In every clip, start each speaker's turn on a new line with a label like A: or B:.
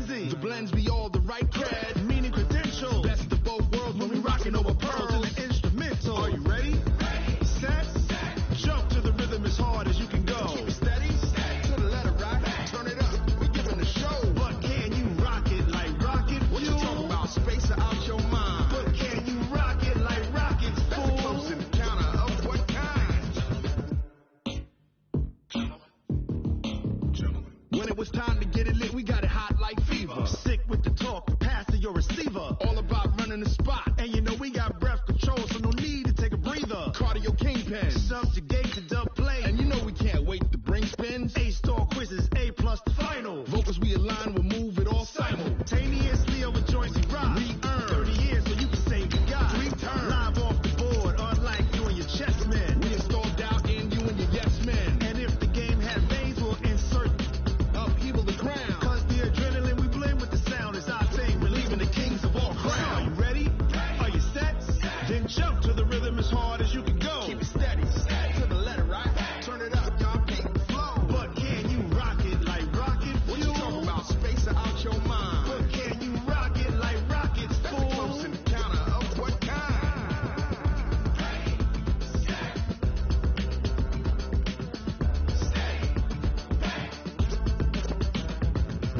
A: frenzy. The blends be all the right cred, meaning credentials. Best of both worlds when we rockin' over pearls and the instrumental. Are you ready? Set. Jump to the rhythm as hard as you can go. Keep it steady. To the letter right. Turn it up. We giving the show. But can you rock it like rocket? What you talking about? Space out your mind. But can you rock it like rockets? That's a close encounter of what kind? When it was time to get it lit, we got it hot like fever. Sick with the talk, pass to your receiver. All about running the spot. And you know we got breath control, so no need to take a breather. Cardio kingpin, subjugate to dub play. And you know we can't wait to bring spins. A-star quizzes, A+ the final. Vocals we align, we'll move it all simultaneously over joints we rock. We earn 30 years so you can save the guy. 3 turns, live off the board, unlike you and your chess men. We install doubt in you and your yes men. And if the game had veins, we'll insert upheaval the crown. Cause the adrenaline we blend with the sound is our thing, relieving the kings of all crowns. Are you ready? Are you set? Then jump to the rhythm as hard as you can go. Keep it steady. To the letter right. Turn it up, y'all keep the flow. But can you rock it like rocket? What you talking about? Space out your mind. But can you rock it like rockets? That's a close encounter of what kind?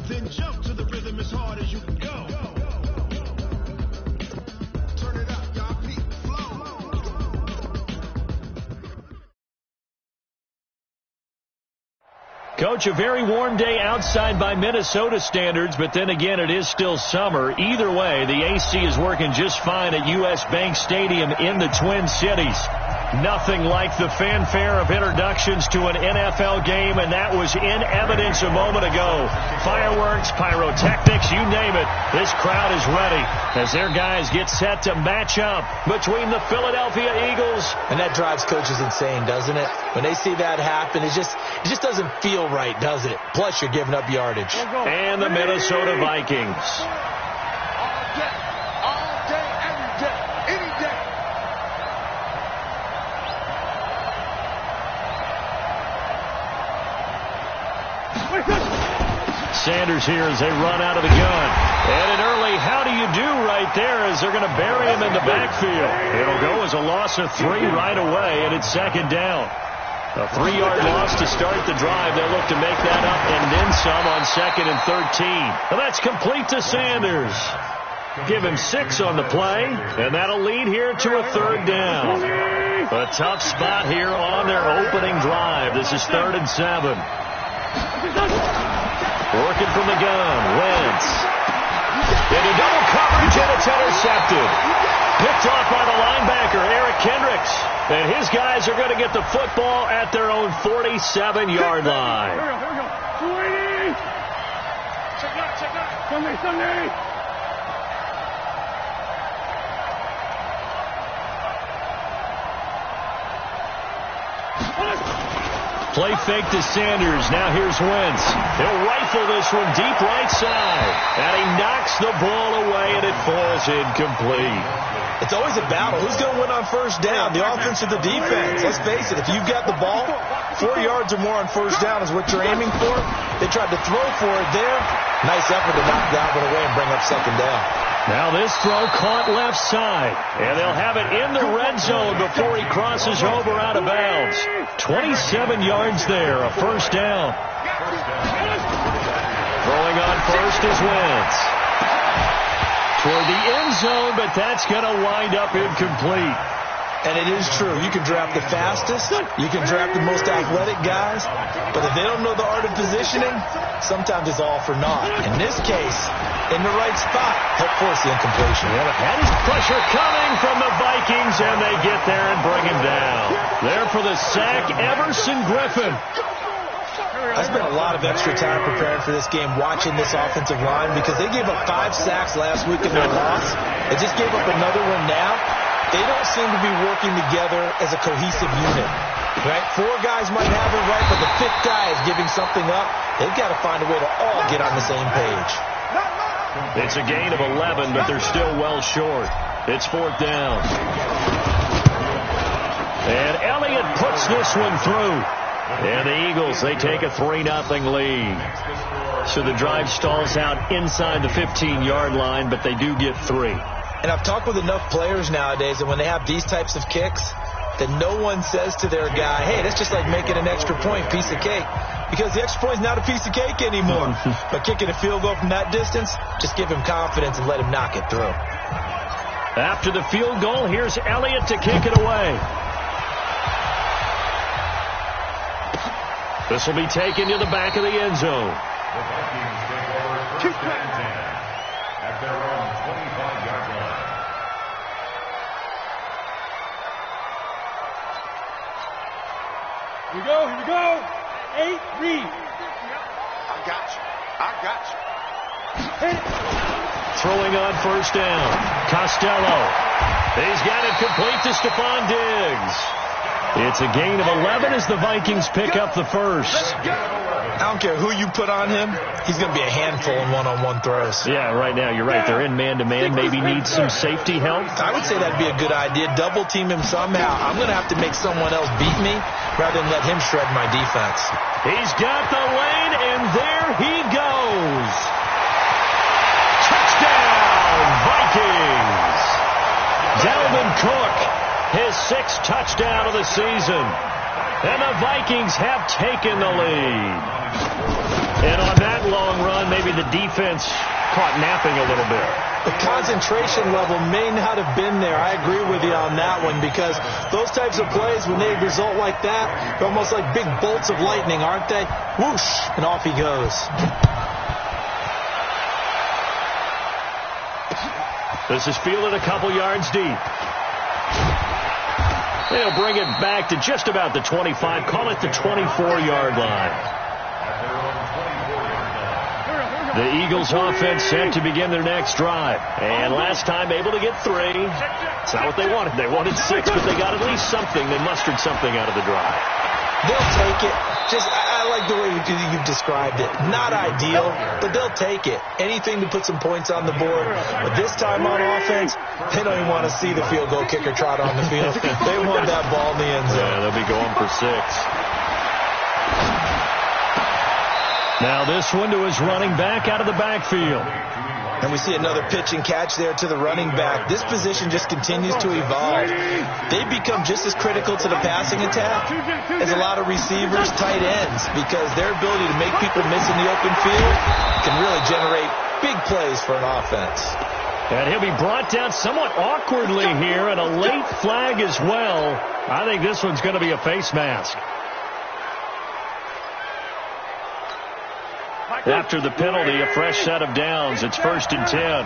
A: Then jump to the rhythm as hard as you can go. Turn it up, y'all keep the flow.
B: Coach, a very warm day outside by Minnesota standards, but then again, it is still summer. Either way, the AC is working just fine at U.S. Bank Stadium in the Twin Cities. Nothing like the fanfare of introductions to an NFL game, and that was in evidence a moment ago. Fireworks, pyrotechnics, you name it. This crowd is ready as their guys get set to match up between the Philadelphia Eagles.
C: And that drives coaches insane, doesn't it? When they see that happen, it just doesn't feel right, does it? Plus, you're giving up yardage.
B: And the Minnesota Vikings.
A: All day, every day, any day.
B: Sanders here as they run out of the gun. And an early how do you do right there as they're going to bury him in the backfield. It'll go as a loss of 3 right away, and it's second down. A 3-yard loss to start the drive. They'll look to make that up and then some on 2nd and 13. And that's complete to Sanders. Give him 6 on the play, and that'll lead here to a 3rd down. A tough spot here on their opening drive. This is 3rd and 7. Working from the gun, Wentz. Into double coverage, and it's intercepted. Picked off by the linebacker, Eric Kendricks. And his guys are going to get the football at their own 47-yard line.
D: Here we go. 280. Check out. Sunday.
B: Play fake to Sanders. Now here's Wentz. He'll rifle this one deep right side. And he knocks the ball away, and it falls incomplete.
C: It's always a battle. Who's going to win on first down, the offense or the defense? Let's face it, if you've got the ball, 4 yards or more on first down is what you're aiming for. They tried to throw for it there. Nice effort to knock that one away and bring up second down.
B: Now this throw caught left side, and they'll have it in the red zone before he crosses over out of bounds. 27 yards there, a first down. Throwing on first is Wentz. Toward the end zone, but that's going to wind up incomplete.
C: And it is true. You can draft the fastest. You can draft the most athletic guys. But if they don't know the art of positioning, sometimes it's all for naught. In this case, in the right spot, help force the incompletion.
B: Well, that is pressure coming from the Vikings, and they get there and bring him down. There for the sack, Everson Griffin.
C: I spent a lot of extra time preparing for this game watching this offensive line because they gave up 5 sacks last week in their loss. They just gave up another one now. They don't seem to be working together as a cohesive unit. Right? 4 guys might have it right, but the 5th guy is giving something up. They've got to find a way to all get on the same page.
B: It's a gain of 11, but they're still well short. It's 4th down. And Elliott puts this one through. And the Eagles, they take a 3-0 lead. So the drive stalls out inside the 15-yard line, but they do get 3.
C: And I've talked with enough players nowadays that when they have these types of kicks, that no one says to their guy, hey, that's just like making an extra point, piece of cake. Because the extra point is not a piece of cake anymore. But kicking a field goal from that distance, just give him confidence and let him knock it through.
B: After the field goal, here's Elliott to kick it away. This will be taken to the back of the end zone.
D: The Vikings take over first and 10 at their own 25-yard line.
E: Here we go. 8, read.
A: I got you.
B: Throwing on first down. Costello. He's got it complete to Stephon Diggs. It's a gain of 11 as the Vikings pick up the first.
C: I don't care who you put on him. He's going to be a handful in one-on-one throws.
B: Yeah, right now, you're right. They're in man-to-man. Maybe need some safety help.
C: I would say that'd be a good idea. Double team him somehow. I'm going to have to make someone else beat me rather than let him shred my defense.
B: He's got the lane, and there he goes. Touchdown, Vikings. Dalvin Cook, his 6th touchdown of the season. And the Vikings have taken the lead. And on that long run, maybe the defense caught napping a little bit.
C: The concentration level may not have been there. I agree with you on that one, because those types of plays, when they result like that, they're almost like big bolts of lightning, aren't they? Whoosh, and off he goes.
B: This is fielded a couple yards deep. They'll bring it back to just about the 25. Call it the 24-yard line. The Eagles offense set to begin their next drive. And last time able to get 3. It's not what they wanted. They wanted 6, but they got at least something. They mustered something out of the drive.
C: They'll take it. I like the way you've described it. Not ideal, but they'll take it. Anything to put some points on the board. But this time on offense, they don't even want to see the field goal kicker trot on the field. They want that ball in the end zone.
B: Yeah, they'll be going for 6. Now this one to his running back out of the backfield.
C: And we see another pitch and catch there to the running back. This position just continues to evolve. They become just as critical to the passing attack as a lot of receivers, tight ends, because their ability to make people miss in the open field can really generate big plays for an offense.
B: And he'll be brought down somewhat awkwardly here, and a late flag as well. I think this one's going to be a face mask. After the penalty, a fresh set of downs. It's 1st and 10.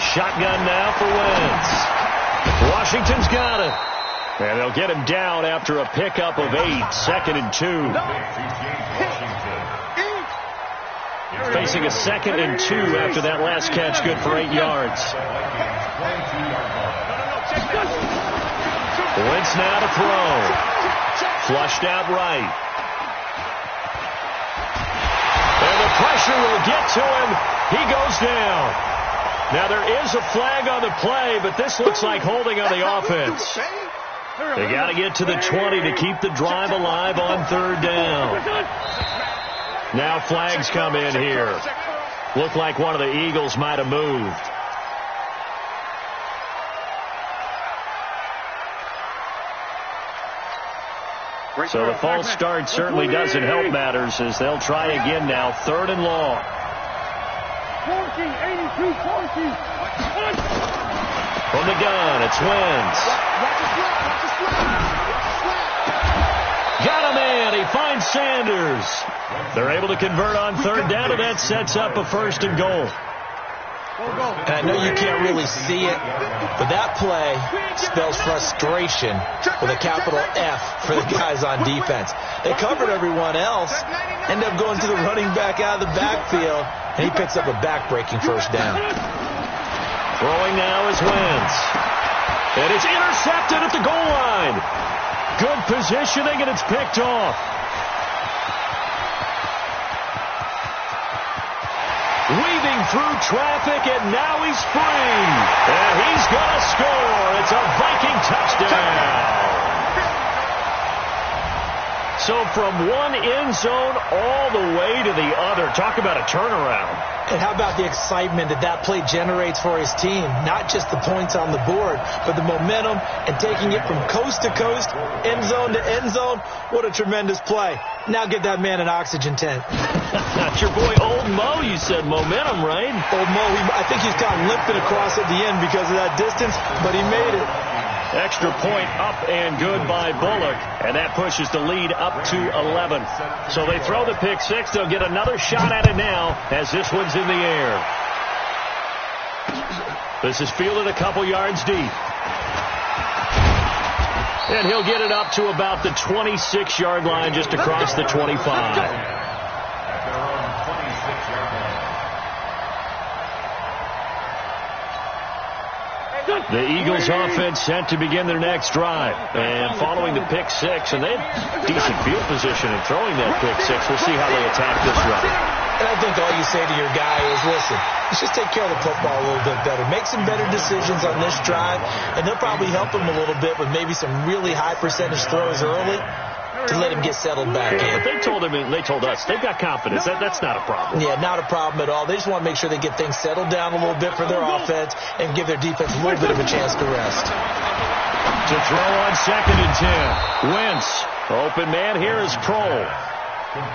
B: Shotgun now for Wentz. Washington's got it. And they'll get him down after a pickup of 8. 2nd and 2. Facing a 2nd and 2 after that last catch, good for 8 yards. Wentz now to throw. Flushed out right. And the pressure will get to him. He goes down. Now there is a flag on the play, but this looks like holding on the offense. They got to get to the 20 to keep the drive alive on 3rd down. Now flags come in here. Looked like one of the Eagles might have moved. So the false start certainly doesn't help matters, as they'll try again now. 3rd and long.
E: 82-14.
B: From the gun, it's Wentz. Got him in. He finds Sanders. They're able to convert on 3rd down, and that sets up a 1st and goal.
C: And I know you can't really see it, but that play spells frustration with a capital F for the guys on defense. They covered everyone else, end up going to the running back out of the backfield, and he picks up a back-breaking 1st down.
B: Throwing now is Wentz. And it's intercepted at the goal line. Good positioning, and it's picked off. weaving through traffic, and now he's free. And he's going to score. It's a Viking touchdown. So from one end zone all the way to the other. Talk about a turnaround.
C: And how about the excitement that play generates for his team? Not just the points on the board, but the momentum and taking it from coast to coast, end zone to end zone. What a tremendous play. Now get that man an oxygen tent.
B: That's your boy Old Mo. You said momentum, right?
C: Old Mo, I think he's got limping across at the end because of that distance, but he made it.
B: Extra point up and good by Bullock, and that pushes the lead up to 11. So they throw the pick six. They'll get another shot at it now as this one's in the air. This is fielded a couple yards deep. And he'll get it up to about the 26-yard line, just across the 25. The Eagles offense set to begin their next drive. And following the pick six, and they have decent field position in throwing that pick six. We'll see how they attack this run.
C: And I think all you say to your guy is, listen, let's just take care of the football a little bit better. Make some better decisions on this drive, and they'll probably help him a little bit with maybe some really high percentage throws early to let him get settled back in.
B: But they told us they've got confidence. That's not a problem.
C: Yeah, not a problem at all. They just want to make sure they get things settled down a little bit for their offense and give their defense a little bit of a chance to rest.
B: To throw on 2nd and 10. Wentz. Open man here is Kroll.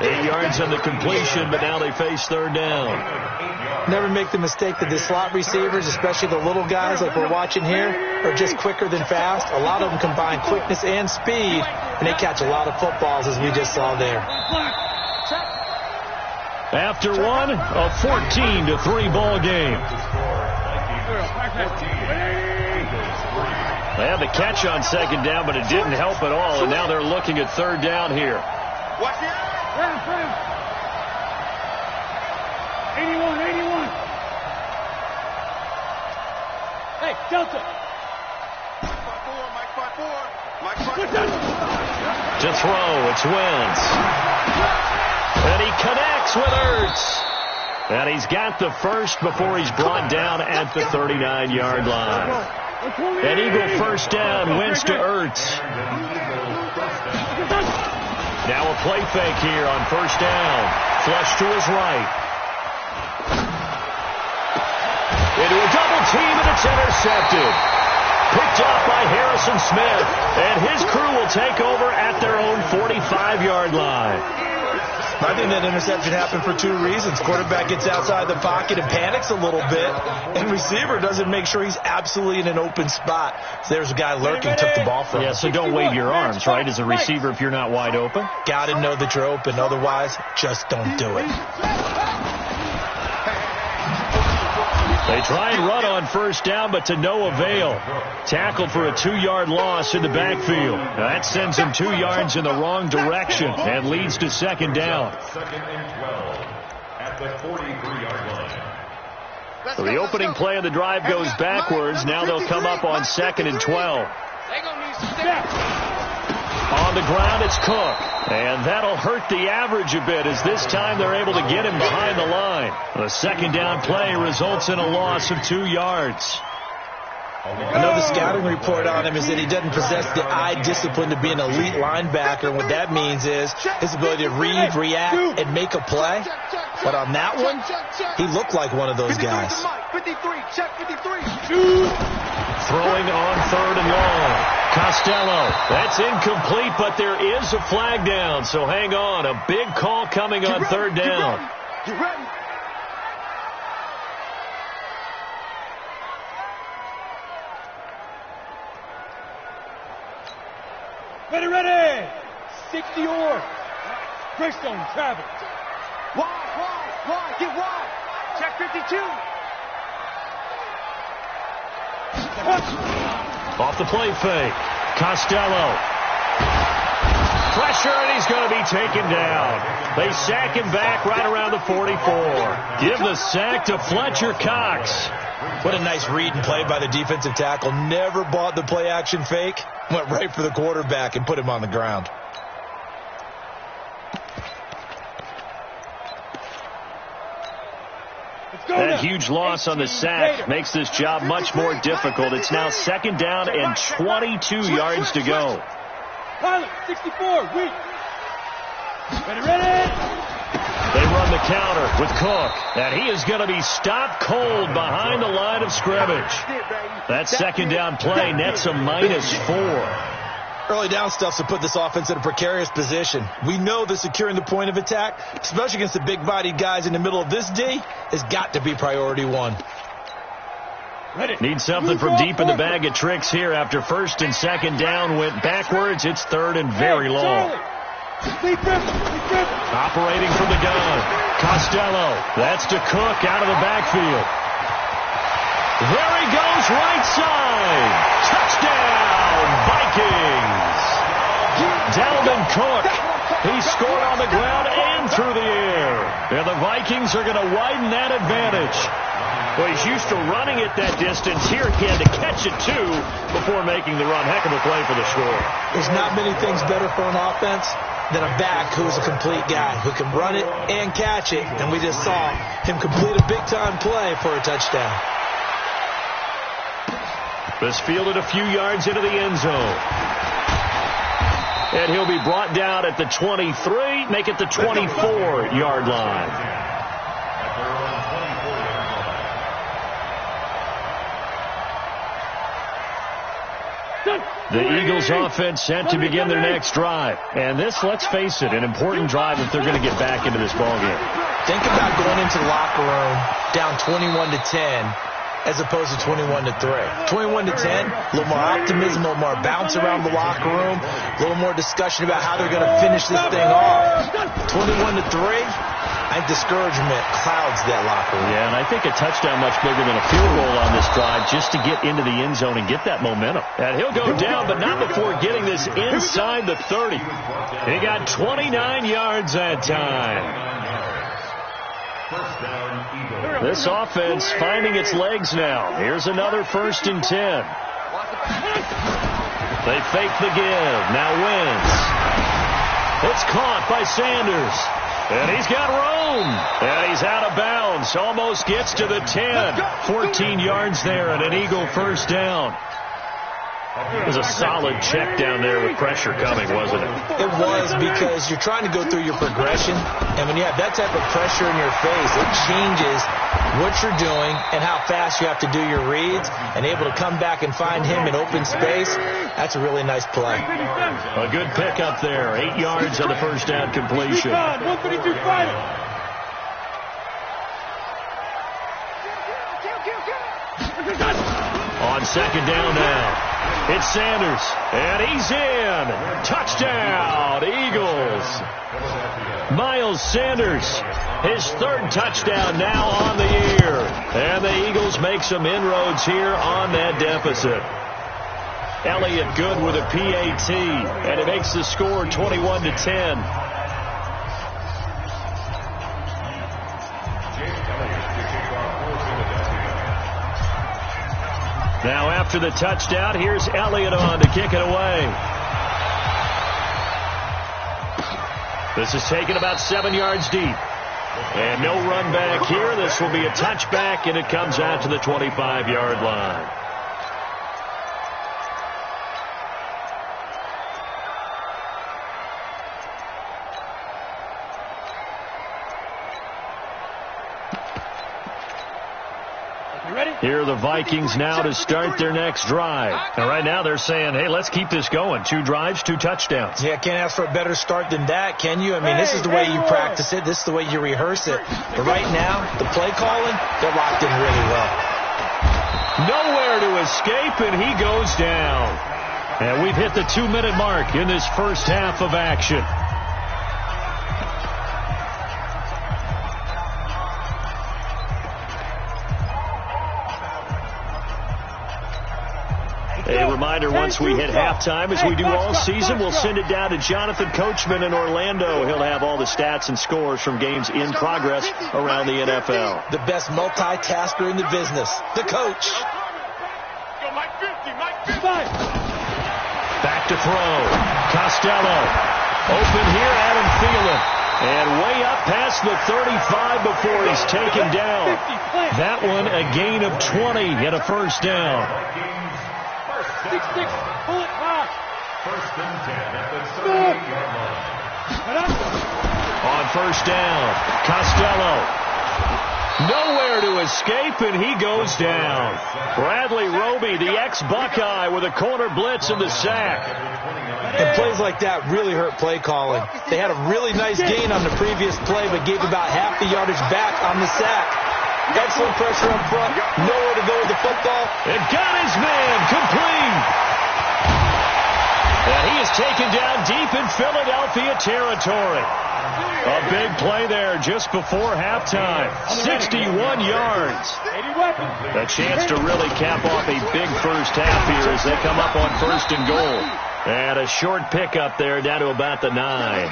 B: 8 yards on the completion, but now they face 3rd down.
C: Never make the mistake that the slot receivers, especially the little guys like we're watching here, are just quicker than fast. A lot of them combine quickness and speed, and they catch a lot of footballs, as we just saw there.
B: After one, a 14-3 ball game. They had the catch on 2nd down, but it didn't help at all, and now they're looking at 3rd down here.
E: Watch it. 81. Hey, Delta. Mike 4.
B: To throw, it's Wentz. And he connects with Ertz. And he's got the first before he's brought down at the 39-yard line. An Eagle 1st down, Wentz to Ertz. Now a play fake here on 1st down. Flush to his right. Into a double team, and it's intercepted. Picked off by Harrison Smith. And his crew will take over at their own 45-yard line.
C: I think that interception happened for 2 reasons. Quarterback gets outside the pocket and panics a little bit, and receiver doesn't make sure he's absolutely in an open spot. So there's a guy lurking, took the ball from him.
B: Yeah, so don't wave your arms, right, as a receiver if you're not wide open.
C: Got to know that you're open. Otherwise, just don't do it.
B: They try and run on 1st down, but to no avail. Tackled for a 2-yard loss in the backfield. Now that sends him 2 yards in the wrong direction and leads to 2nd down.
D: 2nd and 12 at the 43-yard line.
B: So the opening play of the drive goes backwards. Now they'll come up on 2nd and 12. On the ground, it's Cook. And that'll hurt the average a bit as this time they're able to get him behind the line. The 2nd down play results in a loss of 2 yards.
C: I know the scouting report on him is that he doesn't possess the eye discipline to be an elite linebacker. And what that means is his ability to read, react, and make a play. But on that one, he looked like one of those guys.
E: 53, check 53.
B: Throwing on 3rd and long. Costello. That's incomplete, but there is a flag down. So hang on. A big call coming on 3rd down.
E: You ready? Ready. 60 or. Greystone, travel. Wide. Get wide. Check 52.
B: Off the play fake. Costello. Pressure, and he's going to be taken down. They sack him back right around the 44. Give the sack to Fletcher Cox.
C: What a nice read and play by the defensive tackle. Never bought the play action fake. Went right for the quarterback and put him on the ground.
B: A huge loss on the sack makes this job much more difficult. It's now 2nd down and 22 yards to go.
E: Pilot, 64, weak. Ready.
B: They run the counter with Cook, and he is going to be stopped cold behind the line of scrimmage. That 2nd down play nets a -4.
C: Early down stuff to put this offense in a precarious position. We know that securing the point of attack, especially against the big-bodied guys in the middle of this D, has got to be priority one.
B: Need something from deep in the bag of tricks here after 1st and 2nd down went backwards. It's 3rd and very long. Operating from the gun, Costello. That's to Cook out of the backfield. There he goes, right side. Touchdown, Vikings. Dalvin Cook. He scored on the ground and through the air. And the Vikings are going to widen that advantage. Well, he's used to running it that distance. Here he had to catch it, too, before making the run. Heck of a play for the score.
C: There's not many things better for an offense than a back who's a complete guy, who can run it and catch it. And we just saw him complete a big-time play for a touchdown.
B: This fielded a few yards into the end zone. And he'll be brought down at the 23, make it the 24-yard line. The Eagles offense set to begin their next drive. And this, let's face it, an important drive if they're going to get back into this ballgame.
C: Think about going into the locker room down 21-10 as opposed to 21-3. 21-10, a little more optimism, a little more bounce around the locker room, a little more discussion about how they're going to finish this thing off. 21-3, I think discouragement clouds that locker room.
B: Yeah, and I think a touchdown much bigger than a field goal on this drive just to get into the end zone and get that momentum. And he'll go down, but not before getting this inside the 30. He got 29 yards that time. This offense finding its legs now. Here's another 1st and 10. They fake the give. Now Wentz. It's caught by Sanders. And he's got room. And he's out of bounds. Almost gets to the 10. 14 yards there and an Eagle 1st down. It was a solid check down there with pressure coming, wasn't it?
C: It was, because you're trying to go through your progression, and when you have that type of pressure in your face, it changes what you're doing and how fast you have to do your reads, and able to come back and find him in open space. That's a really nice play.
B: A good pickup there. 8 yards on the 1st down completion.
E: 132 fighter.
B: On 2nd down now. It's Sanders, and he's in. Touchdown, Eagles. Miles Sanders, his 3rd touchdown now on the year. And the Eagles make some inroads here on that deficit. Elliott good with a PAT, and it makes the score 21-10. Now after the touchdown, here's Elliott on to kick it away. This is taken about 7 yards deep. And no run back here. This will be a touchback, and it comes out to the 25-yard line. Here are the Vikings now to start their next drive. And right now they're saying, hey, let's keep this going. 2 drives, 2 touchdowns.
C: Yeah, can't ask for a better start than that, can you? I mean, this is the way you practice it. This is the way you rehearse it. But right now, the play calling, they're locked in really well.
B: Nowhere to escape, and he goes down. And we've hit the 2-minute mark in this first half of action. A reminder, once we hit halftime, as we do all season, we'll send it down to Jonathan Coachman in Orlando. He'll have all the stats and scores from games in progress around the NFL.
C: The best multitasker in the business, the coach.
B: Back to throw. Costello. Open here, Adam Thielen. And way up past the 35 before he's taken down. That one a gain of 20 and a first down.
E: 6-6, pull it high.
D: First and 10 at the 38-yard line.
B: On first down, Costello. Nowhere to escape, and he goes down. Bradley Roby, the ex-Buckeye, with a corner blitz and the sack.
C: And plays like that really hurt play calling. They had a really nice gain on the previous play, but gave about half the yardage back on the sack. Excellent pressure up front. Nowhere to go with the football.
B: It got his man complete. And he is taken down deep in Philadelphia territory. A big play there just before halftime. 61 yards. A chance to really cap off a big first half here as they come up on first and goal. And a short pickup there down to about the 9.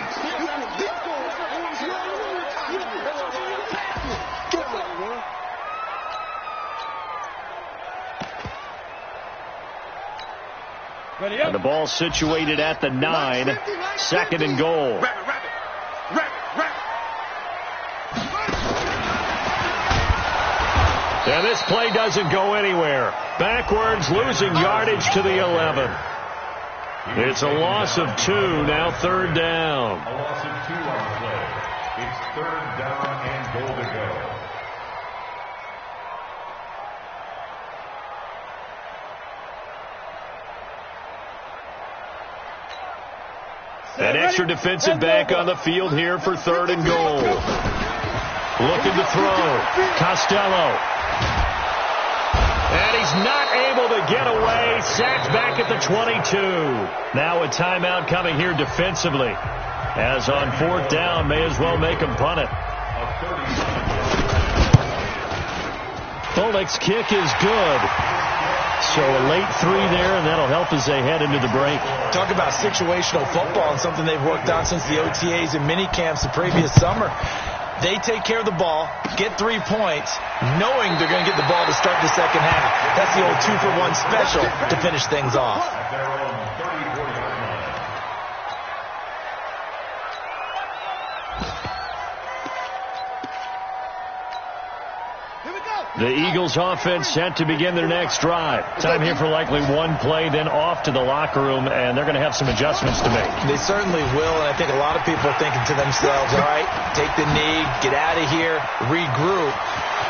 B: And the ball situated at the 9. Second and goal. And this play doesn't go anywhere. Backwards, losing yardage to the 11. It's a loss of 2, now third down.
D: A loss of 2 on the play. It's third down and goal to go.
B: An extra defensive back on the field here for third and goal. Looking to throw. Costello. And he's not able to get away. Sacked back at the 22. Now a timeout coming here defensively. As on fourth down, may as well make him punt it. Bullock's kick is good. So a late 3 there, and that'll help as they head into the break.
C: Talk about situational football and something they've worked on since the OTAs and mini camps the previous summer. They take care of the ball, get 3 points, knowing they're going to get the ball to start the second half. That's the old 2-for-1 special to finish things off.
B: The Eagles offense set to begin their next drive. Time here for likely one play, then off to the locker room, and they're going to have some adjustments to make.
C: They certainly will, and I think a lot of people are thinking to themselves, all right, take the knee, get out of here, regroup.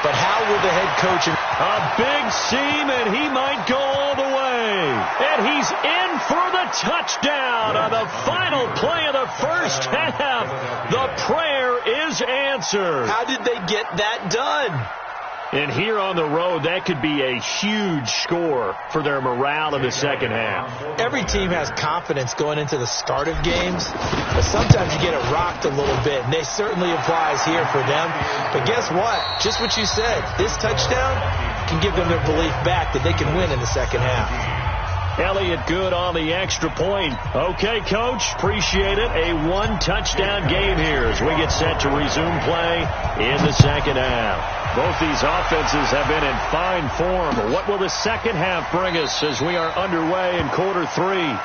C: But how will the head coach...
B: A big seam, and he might go all the way. And he's in for the touchdown on the final play of the first half. The prayer is answered.
C: How did they get that done?
B: And here on the road, that could be a huge score for their morale in the second half.
C: Every team has confidence going into the start of games, but sometimes you get it rocked a little bit, and they certainly applies here for them. But guess what? Just what you said, this touchdown can give them their belief back that they can win in the second half.
B: Elliott good on the extra point. Okay, Coach, appreciate it. A 1-touchdown game here as we get set to resume play in the second half. Both these offenses have been in fine form. What will the second half bring us as we are underway in quarter 3?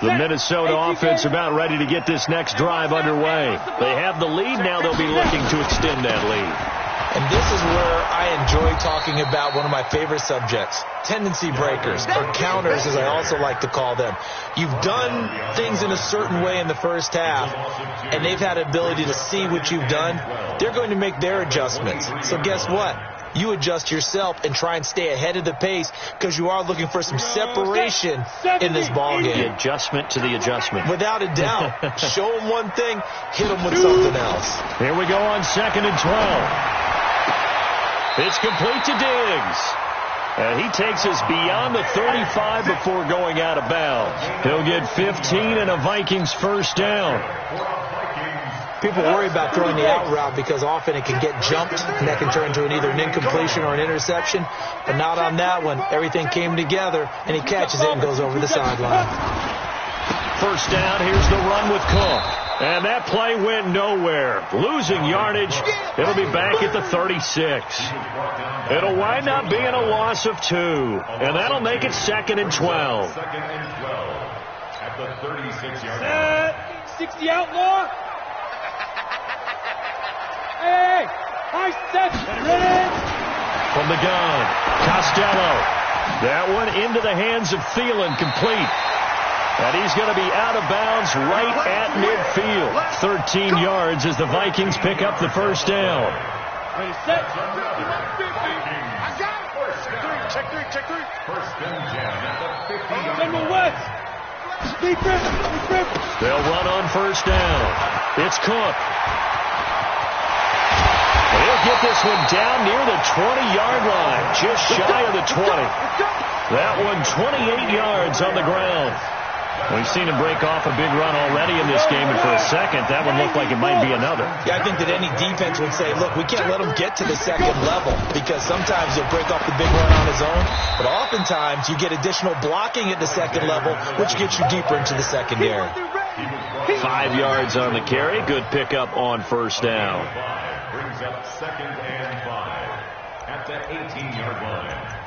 B: The Minnesota offense about ready to get this next drive underway. They have the lead now. They'll be looking to extend that lead.
C: And this is where I enjoy talking about one of my favorite subjects, tendency breakers, or counters as I also like to call them. You've done things in a certain way in the first half, and they've had the ability to see what you've done. They're going to make their adjustments. So guess what? You adjust yourself and try and stay ahead of the pace because you are looking for some separation in this ballgame.
B: The adjustment to the adjustment.
C: Without a doubt. Show them one thing, hit them with something else.
B: Here we go on 2nd and 12. It's complete to Diggs. And he takes us beyond the 35 before going out of bounds. He'll get 15 and a Vikings first down.
C: People worry about throwing the out route because often it can get jumped and that can turn into either an incompletion or an interception. But not on that one. Everything came together and he catches it and goes over the sideline.
B: First down, here's the run with Cook. And that play went nowhere. Losing yardage. It'll be back at the 36. It'll wind up being a loss of 2. And that'll make it 2nd and 12.
D: Second and 12 at the 36-yard line.
E: 60 outlaw. Hey, high step.
B: From the gun, Costello. That one into the hands of Thielen, complete. And he's going to be out of bounds right at midfield. 13 yards as the Vikings pick up the first down.
E: Ready, set.
A: I got it. Check three.
D: First and 10 at the 50-yard
E: General
D: line.
E: West. Speed Griffin.
B: They'll run on first down. It's Cook. He'll get this one down near the 20-yard line, just shy of the 20. That one 28 yards on the ground. We've seen him break off a big run already in this game, and for a second, that one looked like it might be another.
C: Yeah, I think that any defense would say, look, we can't let him get to the second level, because sometimes he'll break off the big run on his own, but oftentimes you get additional blocking at the second level, which gets you deeper into the secondary.
B: 5 yards on the carry. Good pickup on first down.
D: Brings up 2nd and 5 at the 18-yard line.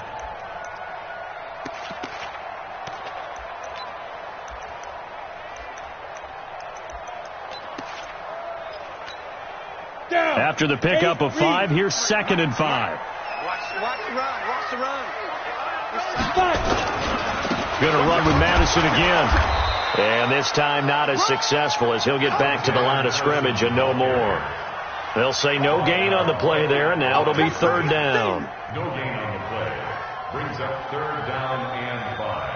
B: After the pickup of 5, here's 2nd and 5.
A: Watch the run.
B: Going to run with Madison again. And this time not as successful, as he'll get back to the line of scrimmage and no more. They'll say no gain on the play there, and now it'll be 3rd down.
D: No gain on the play. Brings up 3rd down and 5.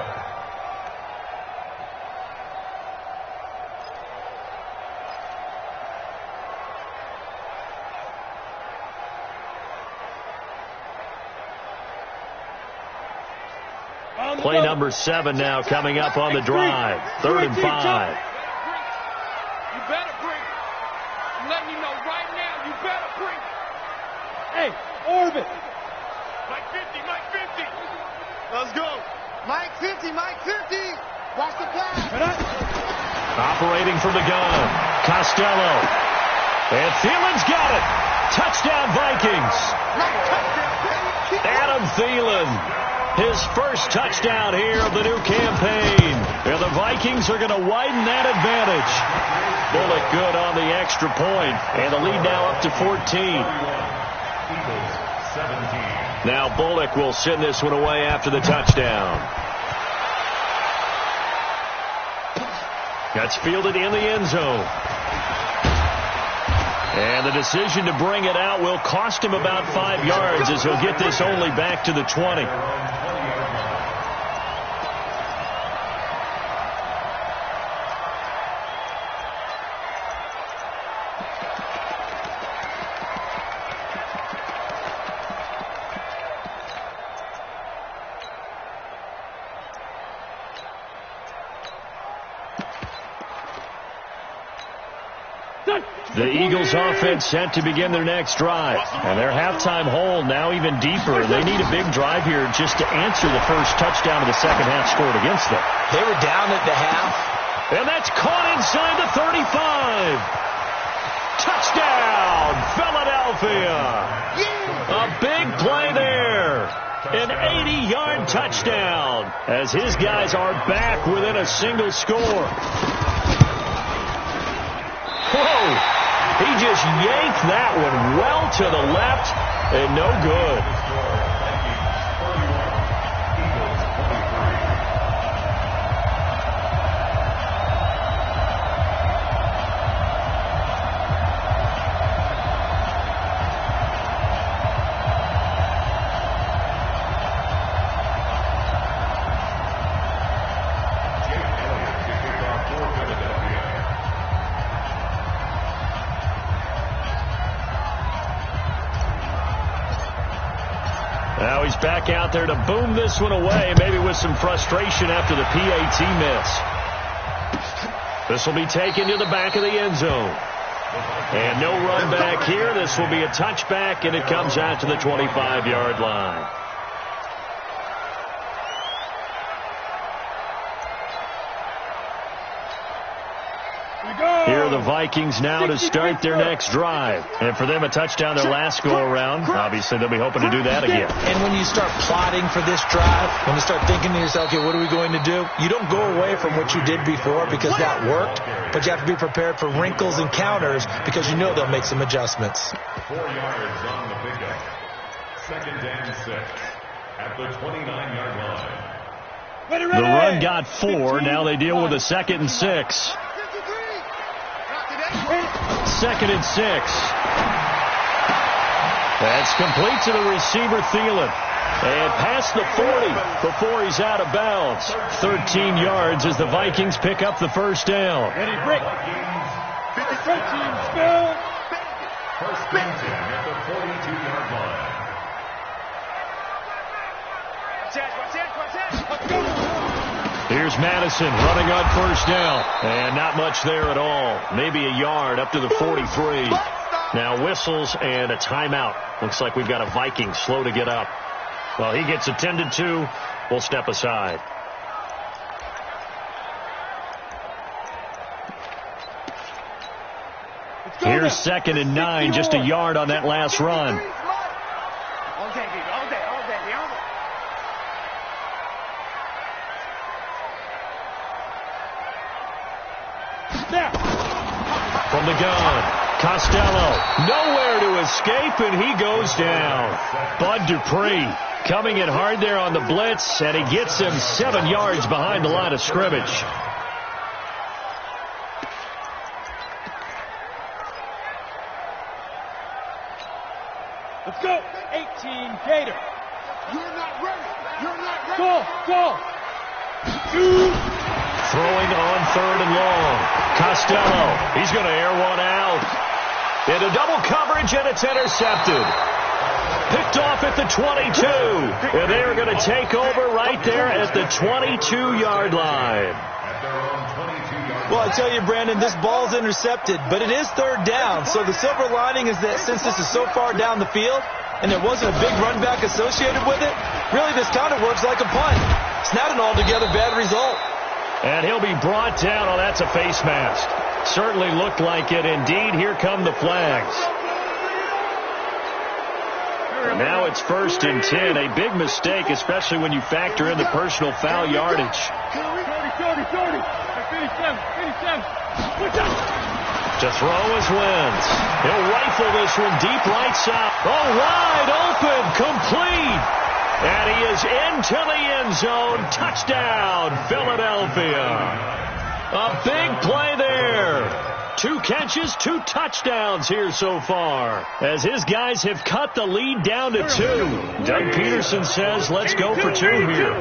B: Play number 7 now coming up on the drive. 3rd and 5.
A: You better bring it. I'm letting you know right now, you better bring it.
E: Hey, orbit.
A: Mike 50. Let's go. Mike 50. Watch the pass.
B: Operating from the gun, Costello. And Thielen's got it. Touchdown, Vikings. Adam Thielen. His first touchdown here of the new campaign. And the Vikings are going to widen that advantage. Bullock good on the extra point. And the lead now up to 14.
D: Eagles 17.
B: Now Bullock will send this one away after the touchdown. That's fielded in the end zone. And the decision to bring it out will cost him about 5 yards, as he'll get this only back to the 20. The Eagles offense set to begin their next drive. And their halftime hole now even deeper. They need a big drive here just to answer the first touchdown of the second half scored against them.
C: They were down at the half.
B: And that's caught inside the 35. Touchdown, Philadelphia. A big play there. An 80-yard touchdown as his guys are back within a single score. Whoa. He just yanked that one well to the left and no good. Now he's back out there to boom this one away, maybe with some frustration after the PAT miss. This will be taken to the back of the end zone. And no run back here. This will be a touchback, and it comes out to the 25-yard line. for the Vikings now to start their next drive. And for them, a touchdown their last go-around. Obviously, they'll be hoping to do that again.
C: And when you start plotting for this drive, when you start thinking to yourself, okay, what are we going to do? You don't go away from what you did before because that worked, but you have to be prepared for wrinkles and counters because you know they'll make some adjustments.
D: 4 yards on the pickup. 2nd and 6 at the 29-yard line.
B: The run got 4. Now they deal with a 2nd and 6. 2nd and 6. That's complete to the receiver, Thielen. And past the 40 before he's out of bounds. 13 yards as the Vikings pick up the first down.
E: Ready, break. 13, spill.
D: First and 10 at the 42-yard line.
B: Here's Madison running on first down. And not much there at all. Maybe a yard up to the 43. Now whistles and a timeout. Looks like we've got a Viking slow to get up. Well, he gets attended to. We'll step aside. Here's 2nd and 9. Just a yard on that last run. From the gun, Costello, nowhere to escape, and he goes down. Bud Dupree coming in hard there on the blitz, and he gets him 7 yards behind the line of scrimmage.
E: Let's go. 18, Gator.
A: You're not ready. You're not ready.
E: Go.
B: Throwing on 3rd and long. Costello, he's going to air one out. Into double coverage, and it's intercepted. Picked off at the 22. And they're going to take over right there at the 22-yard line.
C: Well, I tell you, Brandon, this ball's intercepted, but it is 3rd down. So the silver lining is that since this is so far down the field and there wasn't a big run back associated with it, really this kind of works like a punt. It's not an altogether bad result.
B: And he'll be brought down. Oh, that's a face mask. Certainly looked like it. Indeed, here come the flags. Now it's 1st and 10. A big mistake, especially when you factor in the personal foul yardage.
E: 30. Finish them.
B: To throw is Wentz. He'll rifle this one deep right side. Oh, wide open, complete. And he is into the end zone. Touchdown, Philadelphia. A big play there. 2 catches, 2 touchdowns here so far, as his guys have cut the lead down to 2. Doug Peterson says, let's go for 2 here.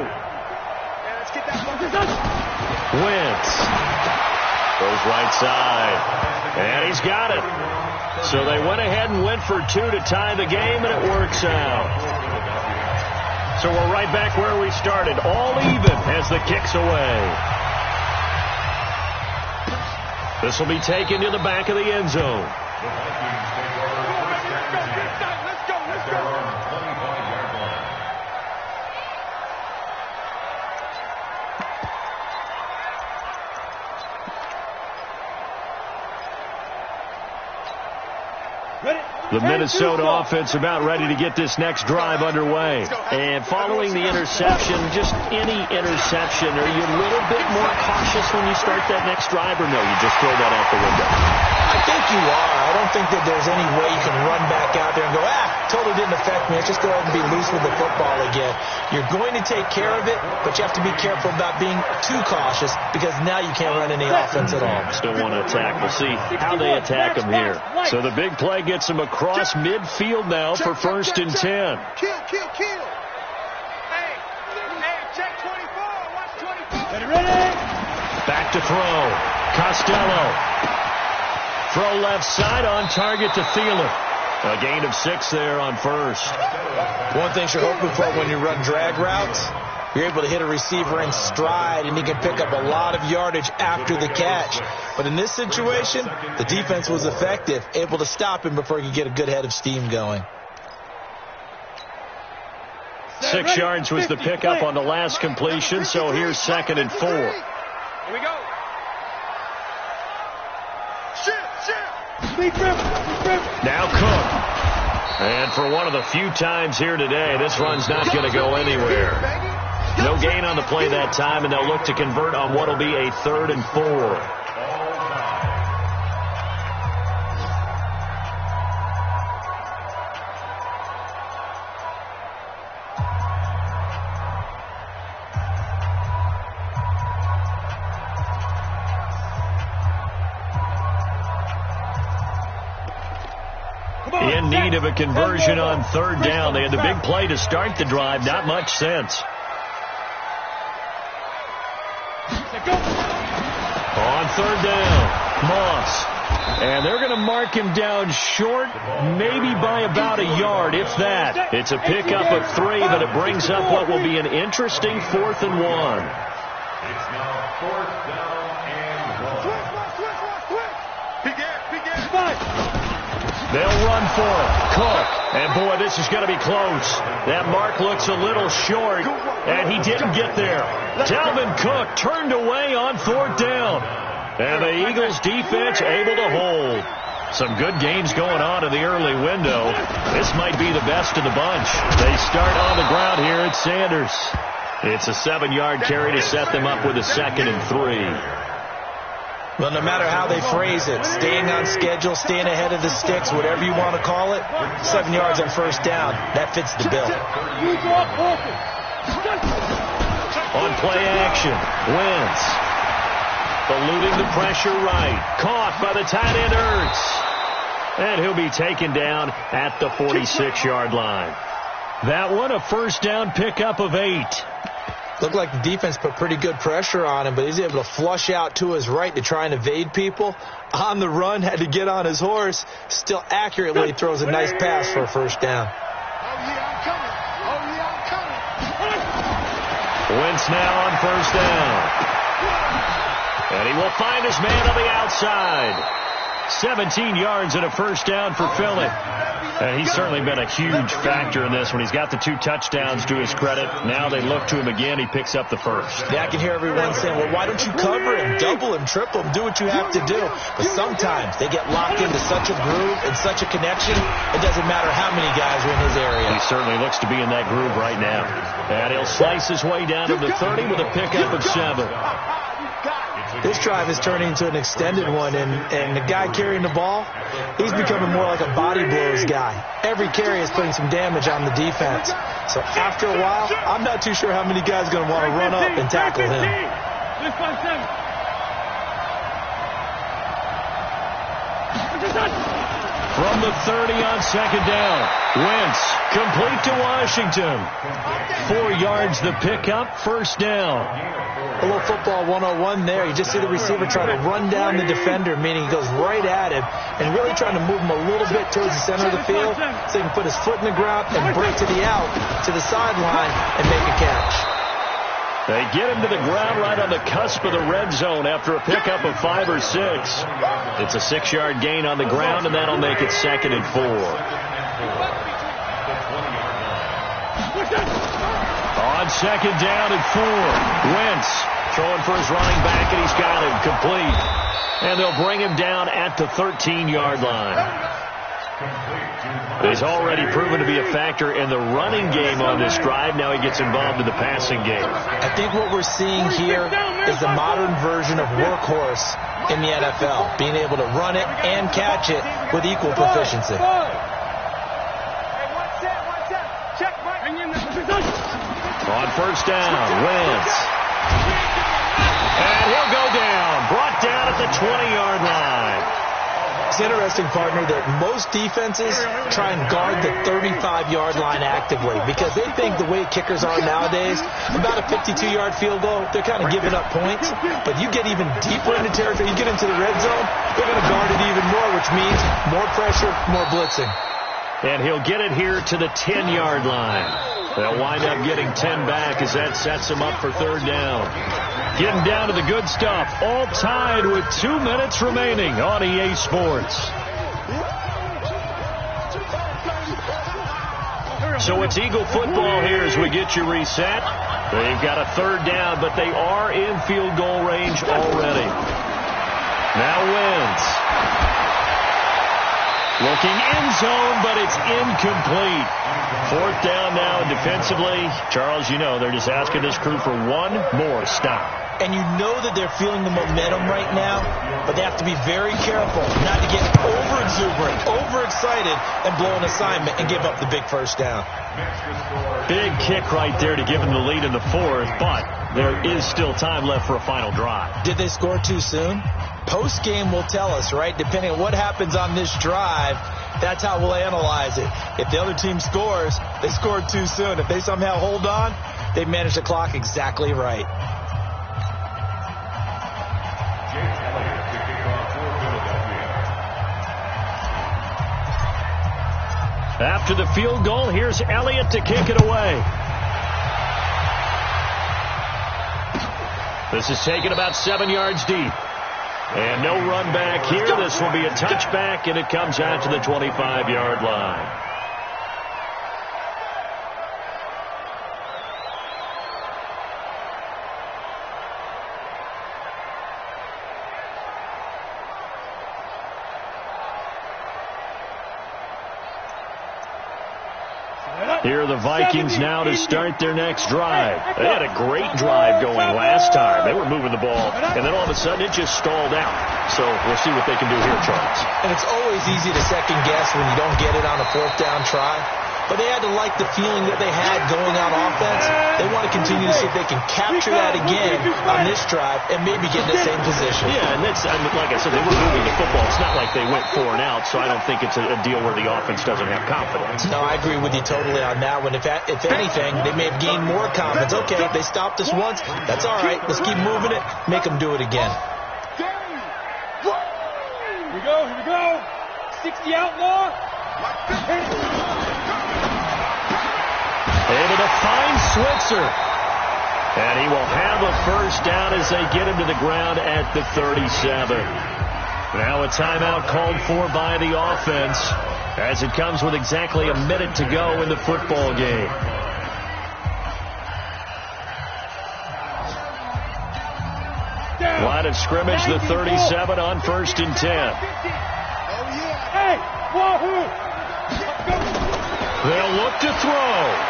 B: Wentz goes right side, and he's got it. So they went ahead and went for 2 to tie the game, and it works out. So we're right back where we started, all even as the kick's away. This will be taken to the back of the end zone.
E: Let's go.
B: The Minnesota offense about ready to get this next drive underway. And following the interception, just any interception, are you a little bit more cautious when you start that next drive, or no, you just throw that out the window?
C: I think you are. I don't think that there's any way you can run back out there and go, totally didn't affect me. Let's just go ahead and be loose with the football again. You're going to take care of it, but you have to be careful about being too cautious because now you can't run any offense at all.
B: Still want to attack. We'll see how they attack them here. So the big play gets them across midfield now for 1st and 10.
A: Kill. Hey, check 24. Watch 24.
E: Ready.
B: Back to throw. Costello. Throw left side on target to Thielen. A gain of 6 there on first.
C: One thing you're hoping for when you run drag routes, you're able to hit a receiver in stride and he can pick up a lot of yardage after the catch. But in this situation, the defense was effective, able to stop him before he could get a good head of steam going.
B: 6 yards was the pickup on the last completion, so here's 2nd and 4.
A: Here we go.
B: Now Cook. And for one of the few times here today, this run's not going to go anywhere. No gain on the play that time, and they'll look to convert on what will be a 3rd and 4. In need of a conversion on 3rd down. They had the big play to start the drive. Not much sense. On 3rd down, Moss. And they're going to mark him down short, maybe by about a yard, if that. It's a pickup of 3, but it brings up what will be an interesting 4th and 1.
D: It's now 4th down and 1.
B: They'll run for it. Cook. And, boy, this is going to be close. That mark looks a little short, and he didn't get there. Dalvin Cook turned away on 4th down. And the Eagles defense able to hold. Some good games going on in the early window. This might be the best of the bunch. They start on the ground here at Sanders. It's a 7-yard carry to set them up with a 2nd and 3.
C: Well, no matter how they phrase it, staying on schedule, staying ahead of the sticks, whatever you want to call it, 7 yards on 1st down, that fits the bill.
B: On play action, Wentz. Eluding the pressure right. Caught by the tight end Ertz. And he'll be taken down at the 46-yard line. That one, a 1st down pickup of 8.
C: Looked like the defense put pretty good pressure on him, but he's able to flush out to his right to try and evade people. On the run, had to get on his horse. Still accurately throws a nice pass for a 1st down.
B: Wentz now on 1st down. And he will find his man on the outside. 17 yards and a 1st down for Philly. And he's certainly been a huge factor in this when he's got the 2 touchdowns to his credit. Now they look to him again. He picks up the 1st.
C: Yeah, I can hear everyone saying, well, why don't you cover him, double him, triple him, do what you have to do. But sometimes they get locked into such a groove and such a connection, it doesn't matter how many guys are in his area.
B: He certainly looks to be in that groove right now. And he'll slice his way down to the 30 with a pickup of 7.
C: This drive is turning into an extended one, and the guy carrying the ball, he's becoming more like a body blows guy. Every carry is putting some damage on the defense. So after a while, I'm not too sure how many guys are going to want to run up and tackle him.
B: From the 30 on 2nd down, Wentz complete to Washington. 4 yards the pickup, 1st down.
C: A little football 101 there. You just see the receiver try to run down the defender, meaning he goes right at him and really trying to move him a little bit towards the center of the field so he can put his foot in the ground and break to the out, to the sideline, and make a catch.
B: They get him to the ground right on the cusp of the red zone after a pickup of 5 or 6. It's a 6-yard gain on the ground, and that'll make it 2nd and 4. On 2nd down and 4, Wentz throwing for his running back, and he's got him complete. And they'll bring him down at the 13-yard line. He's already proven to be a factor in the running game on this drive. Now he gets involved in the passing game.
C: I think what we're seeing here is a modern version of workhorse in the NFL, being able to run it and catch it with equal proficiency.
B: On 1st down, Wentz. And he'll go down. Brought down at the 20-yard line.
C: It's interesting, partner, that most defenses try and guard the 35-yard line actively because they think the way kickers are nowadays, about a 52-yard field goal, they're kind of giving up points. But you get even deeper into territory, you get into the red zone, they're going to guard it even more, which means more pressure, more blitzing.
B: And he'll get it here to the 10-yard line. They'll wind up getting 10 back as that sets him up for 3rd down. Getting down to the good stuff. All tied with 2 minutes remaining on EA Sports. So it's Eagle football here as we get you reset. They've got a 3rd down, but they are in field goal range already. Now Wentz. Looking end zone, but it's incomplete. Fourth down now, and defensively, Charles, you know, they're just asking this crew for one more stop.
C: And you know that they're feeling the momentum right now, but they have to be very careful not to get over-exuberant, overexcited, and blow an assignment and give up the big first down.
B: Big kick right there to give them the lead in the fourth, but there is still time left for a final drive.
C: Did they score too soon? Post-game will tell us, right? Depending on what happens on this drive, that's how we'll analyze it. If the other team scores, they scored too soon. If they somehow hold on, they managed the clock exactly right.
B: After the field goal, here's Elliott to kick it away. This is taken about 7 yards deep. And no run back here. This will be a touchback, and it comes out to the 25-yard line. Here are the Vikings now to start their next drive. They had a great drive going last time. They were moving the ball, and then all of a sudden it just stalled out. So we'll see what they can do here, Charles.
C: And it's always easy to second guess when you don't get it on a fourth down try. But they had to like the feeling that they had going on offense. They want to continue to see if they can capture that again on this drive and maybe get in the same position.
B: Yeah, and that's, like I said, they were moving the football. It's not like they went 4 and out, so I don't think it's a deal where the offense doesn't have confidence.
C: No, I agree with you totally on that one. If anything, they may have gained more confidence. Okay, they stopped us once. That's all right. Let's keep moving it. Make them do it again.
E: Here we go. 60 outlaw.
B: Able to find Switzer. And he will have a first down as they get him to the ground at the 37. Now a timeout called for by the offense as it comes with exactly a minute to go in the football game. Line of scrimmage, the 37 on 1st and 10.
E: Hey, wahoo!
B: They'll look to throw.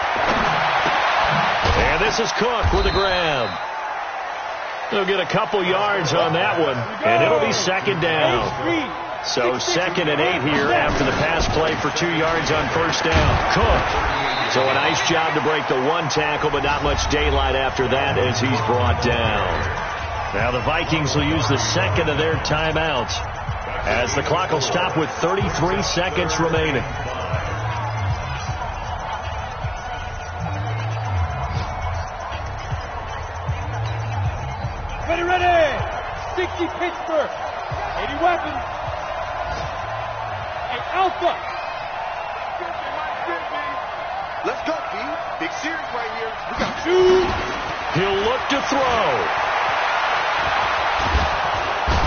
B: And this is Cook with the grab. They'll get a couple yards on that one, and it'll be 2nd down. So 2nd and 8 here after the pass play for 2 yards on 1st down. Cook. So a nice job to break the 1 tackle, but not much daylight after that as he's brought down. Now the Vikings will use the 2nd of their timeouts as the clock will stop with 33 seconds remaining.
E: Ready. 60 Pittsburgh. 80 weapons. Hey, Alpha.
A: Let's go, B. Big series right here. We got
E: 2.
B: He'll look to throw.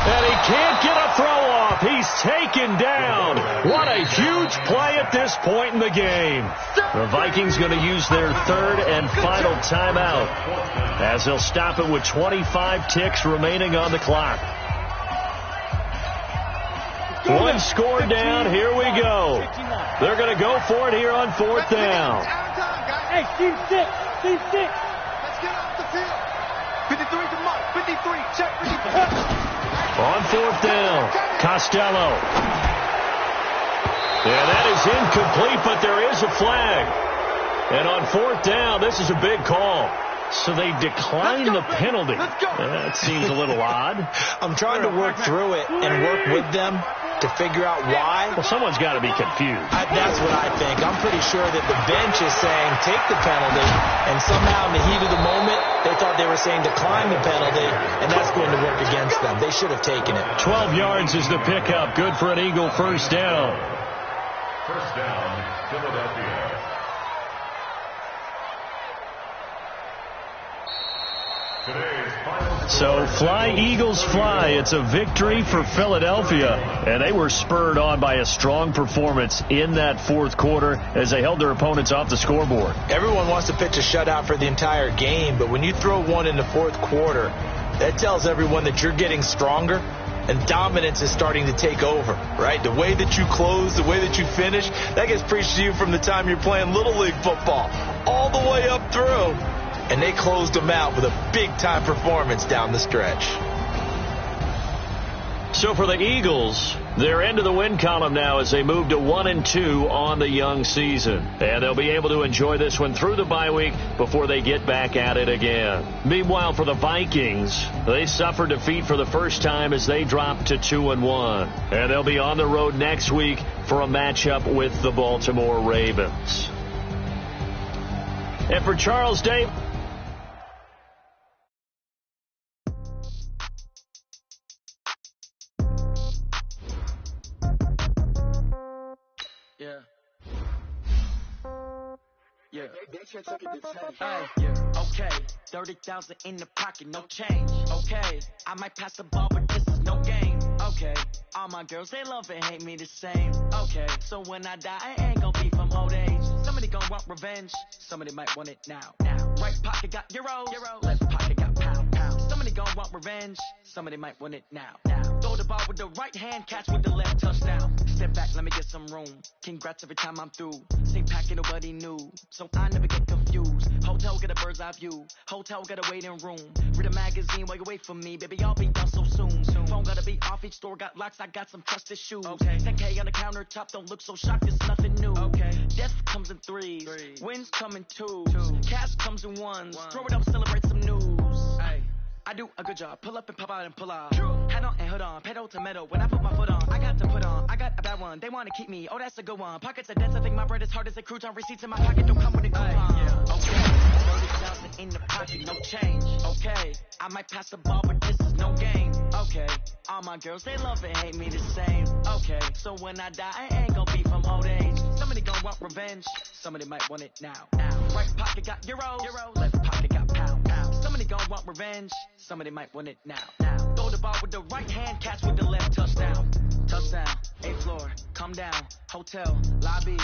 B: And he can't get a throw off. He's taken down. What a huge play at this point in the game. The Vikings going to use their 3rd and final timeout as they'll stop it with 25 ticks remaining on the clock. 1 score down. Here we go. They're going to go for it here on 4th down.
E: Hey, team 6. Team 6.
A: Let's get off the field. 53 to mark. 53. Check 53.
B: On 4th down, Costello. Yeah, that is incomplete, but there is a flag. And on 4th down, this is a big call. So they decline the penalty. That seems a little odd.
C: I'm trying to work through it and work with them to figure out why.
B: Well, someone's got to be confused.
C: That's what I think. I'm pretty sure that the bench is saying take the penalty, and somehow in the heat of the moment, they thought they were saying decline the penalty, and that's going to work against them. They should have taken it.
B: 12 yards is the pickup. Good for an Eagle first down.
D: First down, Philadelphia.
B: So fly, Eagles, fly. It's a victory for Philadelphia. And they were spurred on by a strong performance in that 4th quarter as they held their opponents off the scoreboard.
C: Everyone wants to pitch a shutout for the entire game, but when you throw one in the 4th quarter, that tells everyone that you're getting stronger and dominance is starting to take over, right? The way that you close, the way that you finish, that gets preached to you from the time you're playing Little League football all the way up through. And they closed them out with a big-time performance down the stretch.
B: So for the Eagles, they're into the win column now as they move to 1-2 on the young season. And they'll be able to enjoy this one through the bye week before they get back at it again. Meanwhile, for the Vikings, they suffered defeat for the first time as they dropped to 2-1. And they'll be on the road next week for a matchup with the Baltimore Ravens. And for Charles Day.
F: Yeah. Okay. 30,000 in the pocket, no change. Okay. I might pass the ball, but this is no game. Okay. All my girls, they love and hate me the same. Okay. So when I die, I ain't gonna be from old age. Somebody gonna want revenge. Somebody might want it now. Right pocket got euros. Left pocket got pound. Somebody gonna want revenge. Somebody might want it now. Throw the ball with the right hand, catch with the left, touchdown. Step back, let me get some room. Congrats every time I'm through. Same packet, nobody knew. So I never get confused. Hotel get a bird's eye view. Hotel get a waiting room. Read a magazine while you wait for me. Baby, I'll be done so soon. Phone gotta be off, each store got locks. I got some trusted shoes. Okay. 10K on the countertop, don't look so shocked, it's nothing new. Okay. Death comes in threes. Wins come in twos. Cash comes in ones. Throw it up, celebrate some news. Ay. I do a good job. Pull up and pop out and pull out. Head on and hood on. Pedal to metal. When I put my foot on, I got to put on. I got a bad one. They want to keep me. Oh, that's a good one. Pockets are dense. I think my bread is hard as a crouton. Receipts in my pocket don't come with a coupon. Okay. 30,000 in the pocket. No change. Okay. I might pass the ball, but this is no game. Okay. All my girls, they love and hate me the same. Okay. So when I die, I ain't gonna be from old age. Somebody gonna want revenge. Somebody might want it now. Right pocket got euros. Left pocket got pound. Somebody gonna want revenge. Somebody might want it now. Throw the ball with the right hand, catch with the left, touchdown. Touchdown, 8th floor, come down, hotel, lobby.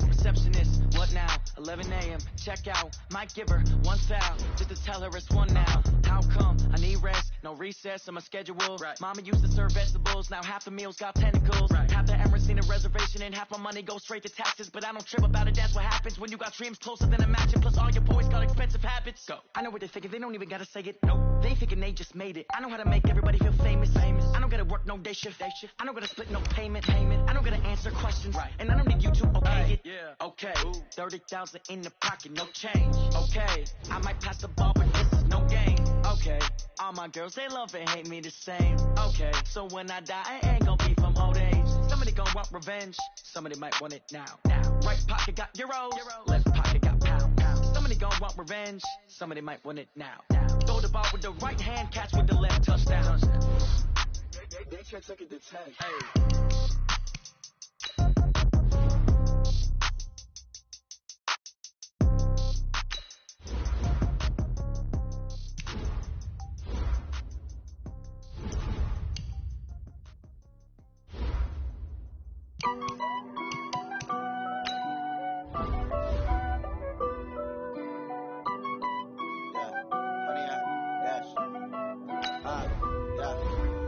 F: Receptionist, what now? 11 a.m., check out. Might give her one foul, just to tell her it's one now. How come? I need rest, no recess on my schedule. Right. Mama used to serve vegetables, now half the meals got tentacles. Right. Half the Emirates need a reservation and half my money goes straight to taxes. But I don't trip about it, that's what happens when you got dreams closer than a matching. Plus all your boys got expensive habits. Go. I know what they're thinking, they don't even gotta say it. Nope. They thinking they just made it. I know how to make everybody feel famous. I don't gotta work no day shift. I don't gotta split no payment. I don't gotta answer questions. Right. And I don't need you to okay it. Yeah. Okay. 30,000 in the pocket, no change. Okay. I might pass the ball, but this is no game. Okay. All my girls, they love and hate me the same. Okay. So when I die, I ain't gonna be from old age. Somebody gonna want revenge. Somebody might want it now. Right pocket got euros. Left pocket got pound. Somebody gonna want revenge. Somebody might want it now. Throw the ball with the right hand, catch with the left, touchdown. They can't take it to 10. Hey.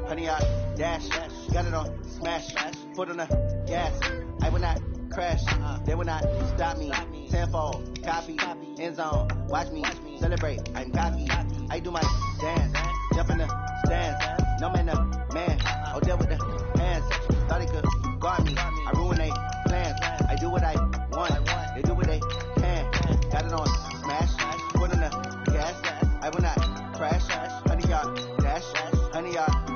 G: Honey, I dash, got it on smash, foot on the gas. I will not crash, they will not stop me. Tenfold, copy, end zone, watch me celebrate. I'm cocky, I do my dance, jump in the stands. No man, the man, oh deal with the hands. Thought he could guard me, I ruin they plans. I do what I want, they do what they can. Got it on smash, foot on the gas. I will not crash, honey, y'all dash, honey, y'all.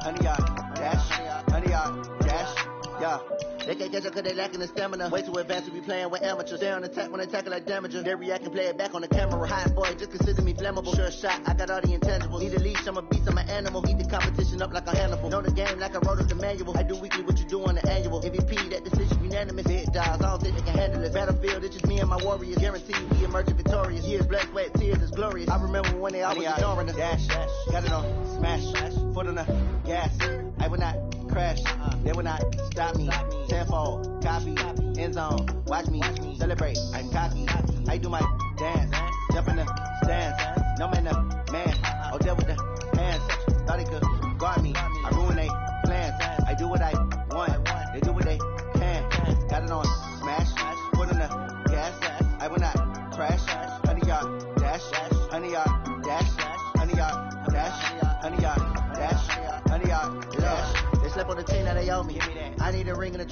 G: Honey, y'all dash, yeah. They can't catch up cause they lacking the stamina. Way too advanced to be playing with amateurs. Stay on attack when they tackle like damager. They react and play it back on the camera. Hot boy, just consider me flammable. Sure shot, I got all the intangibles. Need a leash, I'm a beast, I'm an animal. Eat the competition up like a Hannibal. Know the game like I wrote up the manual. I do weekly what you do on the annual. MVP, that decision unanimous. Big dogs, I don't think they can handle it. Battlefield, it's just me and my warriors. Guarantee we emerging victorious. Years, blood, sweat, tears, is glorious. I remember when they always ignoring us. Dash, got it on smash, foot on the gas. I will not crash, they will not stop me. Tenfold, copy, end zone, watch me celebrate. I'm cocky, I do my dance, jump in the stands. No man, the man, oh deal with the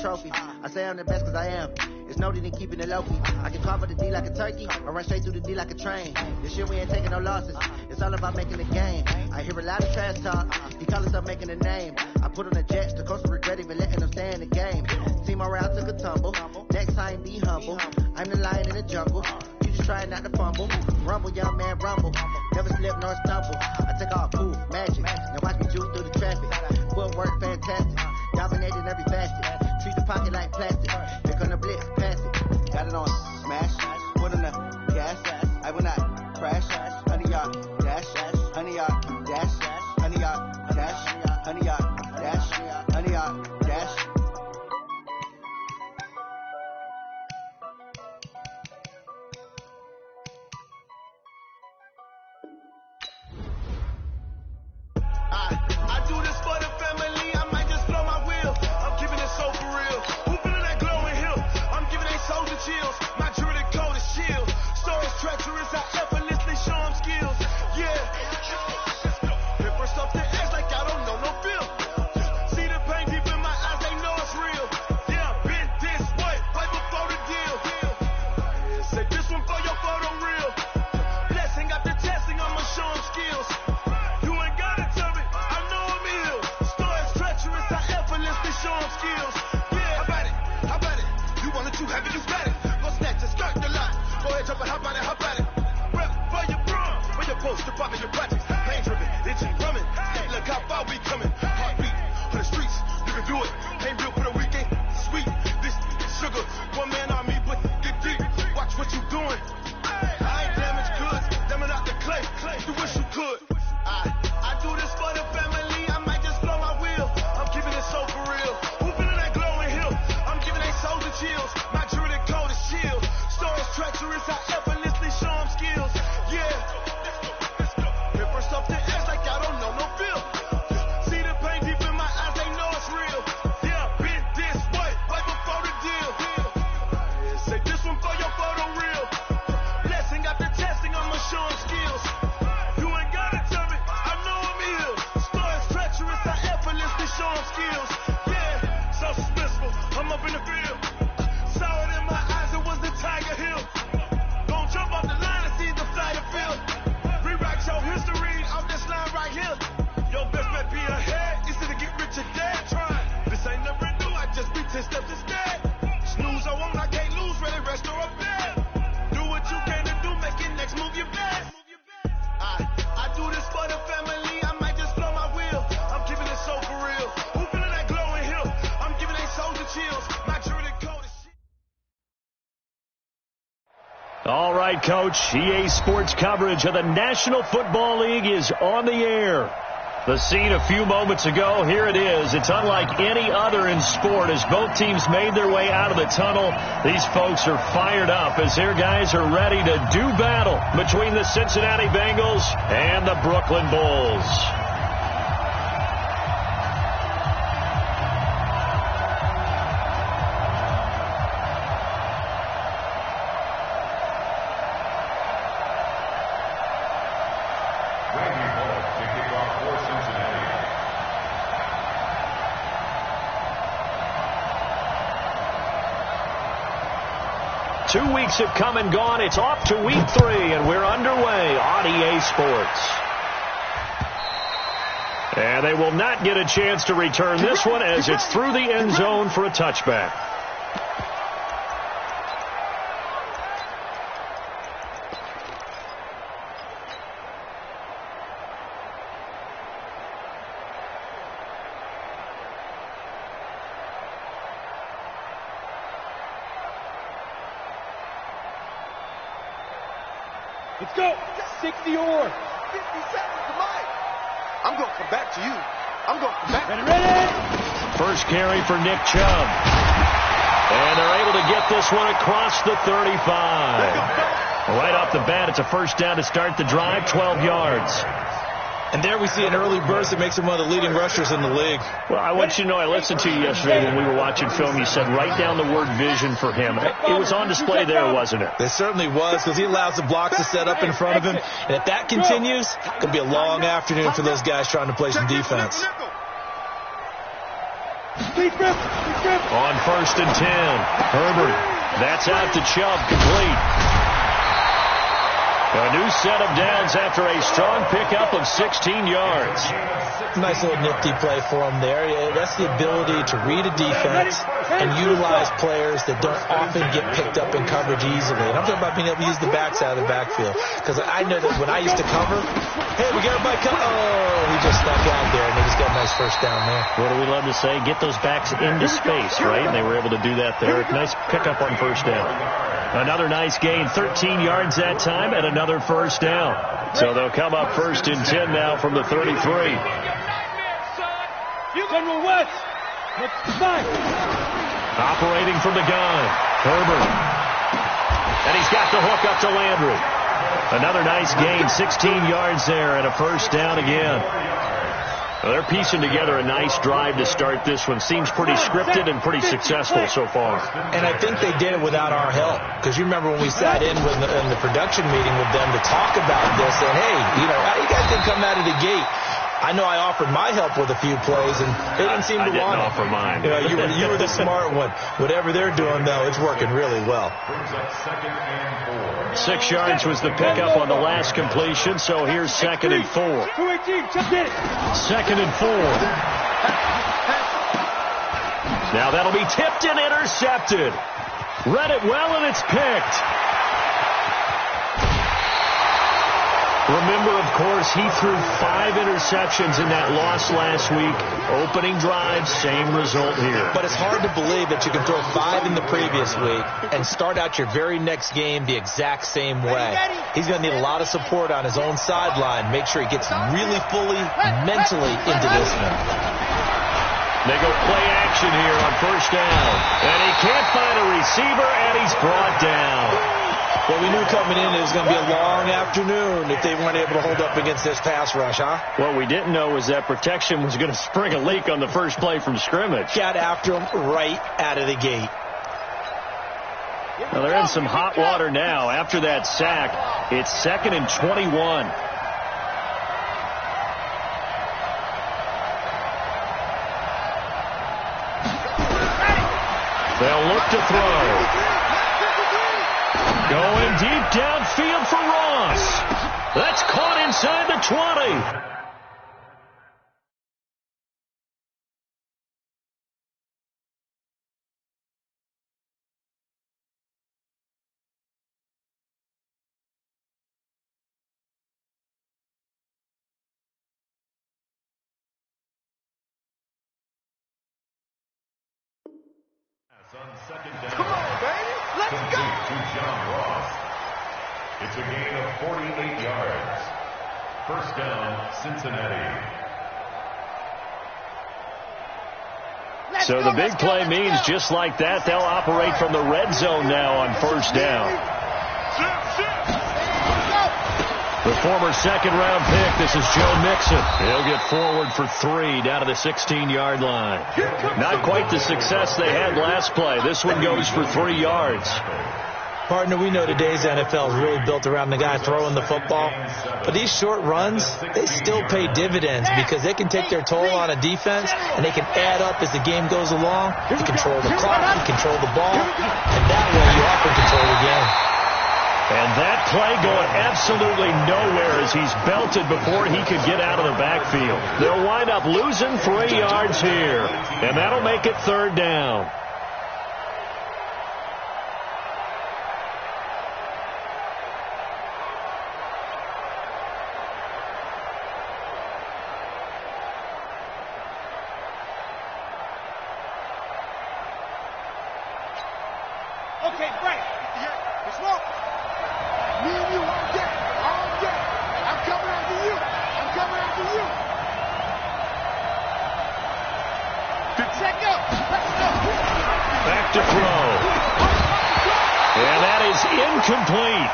G: trophy. I say I'm the best cause I am. It's no need in keeping it low-key. I can carve up the D like a turkey, or run straight through the D like a train. This shit we ain't taking no losses. It's all about making the game. I hear a lot of trash talk. He call himself making a name. I put on the Jets, the coach will regret even letting them stay in the game. Team around took a tumble. Next time be humble. I'm the lion in the jungle. You just trying not to fumble. Rumble, young man, rumble. Never slip nor stumble. I take off cool, magic. Now watch me juke through the traffic. Footwork fantastic. Dominating every facet. Treat the pocket like plastic. Here come the blitz, pass it. Got it on smash. Put on the gas. I will not crash. 100 yard dash. 100 yard dash. 100 yard dash. 100 yard dash. 100 yard dash.
A: I do this for the family. I might just blow my wheel. I'm keeping it so for real. Who feeling that glowing hill? I'm giving they soldier chills. My jewelry coat is shield. Stories treacherous. I effortlessly show them skills. Yeah. Hit first off the edge like I don't know no feel. See the pain deep in my eyes. They know it's real. Yeah, been this way right before the deal. Say this one for your photo reel. Blessing after testing. I'ma show them skills. You ain't gotta tell me. I know I'm ill. Stories treacherous. I effortlessly show them skills. Yeah, how about it? You want it too heavy, you got it. Go snatch it, skirt the lot. Go ahead, jump it, how about it? Rep for your brum, for your post, department, your projects. Pain driven, itching, drumming. Hey, look how far we coming. Heartbeat for the streets, you can do it. Ain't built for the weekend, sweet. This is sugar, one man army, but get deep. Watch what you doing. I ain't damaged goods, damn out the clay. You wish you could. I do this for the family. I might just blow my wheel. I'm keeping it so for real. Who feeling that glowing hill? I'm giving they soldier chills. My jewelry coat is shield. Stories treacherous. I effortlessly show them skills. Yeah. Hit first off the edge like I don't know no feel. See the pain deep in my eyes. They know it's real. Yeah, been this way right before the deal. Say this one for your photo reel. Blessing after testing. I'ma show them skills. You ain't gotta tell me. I know I'm ill. Stories treacherous. I effortlessly show them skills. Yeah, so suspenseful. I'm up in the field. Saw it in my eyes. It was the Tiger Hill. Don't jump off the line and see the flight of field. Rewrite your history off this line right here. Your best bet be ahead. Instead of get rich or dead. Trying. This ain't never new. I just be 10 steps instead. Snooze I won't. I can't lose. Ready, rest or up bed. Do what you can to do. Make it next move your best. I do this for the family. I might just blow my wheel. I'm keeping it so for real. Who feeling that glowing hill? I'm giving they soldier chills. My jewelry coat is shit.
B: All right, Coach. EA Sports coverage of the National Football League is on the air. The scene a few moments ago, here it is. It's unlike any other in sport as both teams made their way out of the tunnel. These folks are fired up as their guys are ready to do battle between the Cincinnati Bengals and the Brooklyn Bulls.
D: Randy Bullock to kick off for Cincinnati.
B: 2 weeks have come and gone. It's off to week 3, and we're underway on EA Sports. And they will not get a chance to return this one as it's through the end zone for a touchback.
E: Let's go. 60 or
A: 50 seconds to Mike. I'm going to come back to you. I'm going to come back.
E: ready.
B: First carry for Nick Chubb. And they're able to get this one across the 35. Right off the bat, it's a first down to start the drive, 12 yards.
C: And there we see an early burst that makes him one of the leading rushers in the league.
B: Well, I want you to know, I listened to you yesterday when we were watching film. You said write down the word vision for him. It was on display there, wasn't it?
C: It certainly was, because he allows the blocks to set up in front of him. And if that continues, it could be a long afternoon for those guys trying to play some defense.
B: On 1st and 10, Herbert. That's out to Chubb, complete. A new set of downs after a strong pickup of 16 yards.
C: Nice little nifty play for him there. Yeah, that's the ability to read a defense and utilize players that don't often get picked up in coverage easily. And I'm talking about being able to use the backs out of the backfield. Because I know that when I used to cover, hey, we got everybody come. Oh, he just stuck out there, and they just got a nice first down there.
B: What do we love to say? Get those backs into space, right? And they were able to do that there. Nice pickup on first down. Another nice gain, 13 yards that time, and another first down. So they'll come up 1st and 10 now from the 33. Operating from the gun, Herbert. And he's got the hook up to Landry. Another nice gain, 16 yards there, and a first down again. Well, they're piecing together a nice drive to start this one. Seems pretty scripted and pretty successful so far.
C: And I think they did it without our help. Because you remember when we sat in the production meeting with them to talk about this, and hey, how you guys didn't come out of the gate? I know I offered my help with a few plays, and they didn't seem to want it.
B: I didn't offer mine.
C: You were the smart one. Whatever they're doing, though, it's working really well.
B: 6 yards was the pickup on the last completion, so here's 2nd and 4. 2nd and 4. Now that'll be tipped and intercepted. Read it well, and it's picked. Remember, of course, he threw 5 interceptions in that loss last week. Opening drive, same result here.
C: But it's hard to believe that you can throw 5 in the previous week and start out your very next game the exact same way. He's going to need a lot of support on his own sideline. Make sure he gets really fully mentally into this one.
B: They go play action here on first down. And he can't find a receiver, and he's brought down.
C: Well, we knew coming in it was going to be a long afternoon if they weren't able to hold up against this pass rush, huh?
B: What we didn't know was that protection was going to spring a leak on the first play from scrimmage.
C: Got after him right out of the gate.
B: Well, they're in some hot water now. After that sack, it's 2nd and 21. They'll look to throw. Going deep downfield for Ross. That's caught inside the 20.
A: Come on, baby. Let's go.
D: To John Ross. It's a gain of 48 yards. First down, Cincinnati.
B: So the big play means just like that, they'll operate from the red zone now on first down. The former second-round pick, this is Joe Mixon. He'll get forward for 3 down to the 16-yard line. Not quite the success they had last play. This one goes for 3 yards.
C: Partner, we know today's NFL is really built around the guy throwing the football. But these short runs, they still pay dividends because they can take their toll on a defense and they can add up as the game goes along. You control the clock, you control the ball, and that way you often control the game.
B: And that play going absolutely nowhere as he's belted before he could get out of the backfield. They'll wind up losing 3 yards here, and that'll make it 3rd down.
A: Okay, right. The smoke. Me and you all day. All day. I'm coming after you. I'm coming after you. Check up. Let's go.
B: Back to throw. And that is incomplete.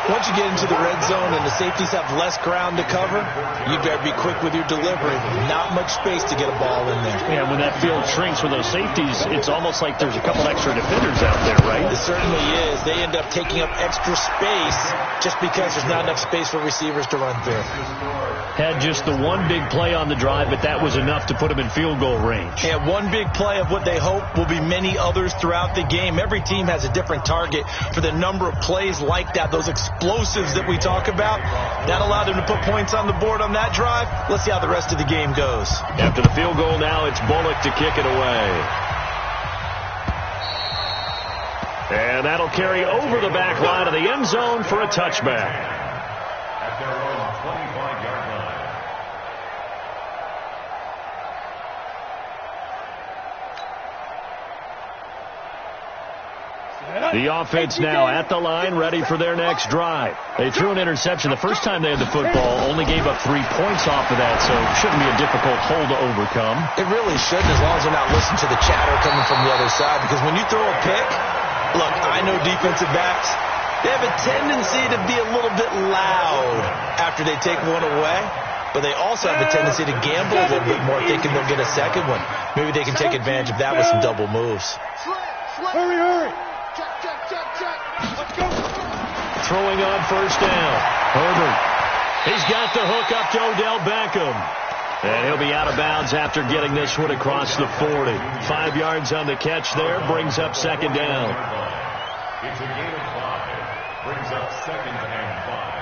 C: Once you get into the red zone and the safeties have less ground to cover, you better be quick with your delivery. Not much space to get a ball in there.
B: Yeah, when that field shrinks with those safeties, it's almost like there's a couple extra defenders out there, right?
C: It certainly is. They end up taking up extra space just because there's not enough space for receivers to run through.
B: Had just the one big play on the drive, but that was enough to put them in field goal range.
C: And one big play of what they hope will be many others throughout the game. Every team has a different target for the number of plays like that, those explosives that we talk about. That allowed them to put points on the board on that drive. Let's see how the rest of the game goes.
B: After the field goal now, it's Bullock to kick it away. And that'll carry over the back line of the end zone for a touchback.
D: At their own 25-yard line.
B: The offense now at the line, ready for their next drive. They threw an interception the first time they had the football, only gave up 3 points off of that, so it shouldn't be a difficult hole to overcome.
C: It really shouldn't, as long as they're not listening to the chatter coming from the other side, because when you throw a pick, look, I know defensive backs, they have a tendency to be a little bit loud after they take one away, but they also have a tendency to gamble a little bit more, thinking they'll get a second one. Maybe they can take advantage of that with some double moves.
E: Hurry, hurry. Let's go.
B: Throwing on first down. Herbert. He's got the hook up to Odell Beckham. And he'll be out of bounds after getting this one across the 40. 5 yards on the catch there. Brings up second down.
D: It's a gain of 5. Brings up 2nd and 5.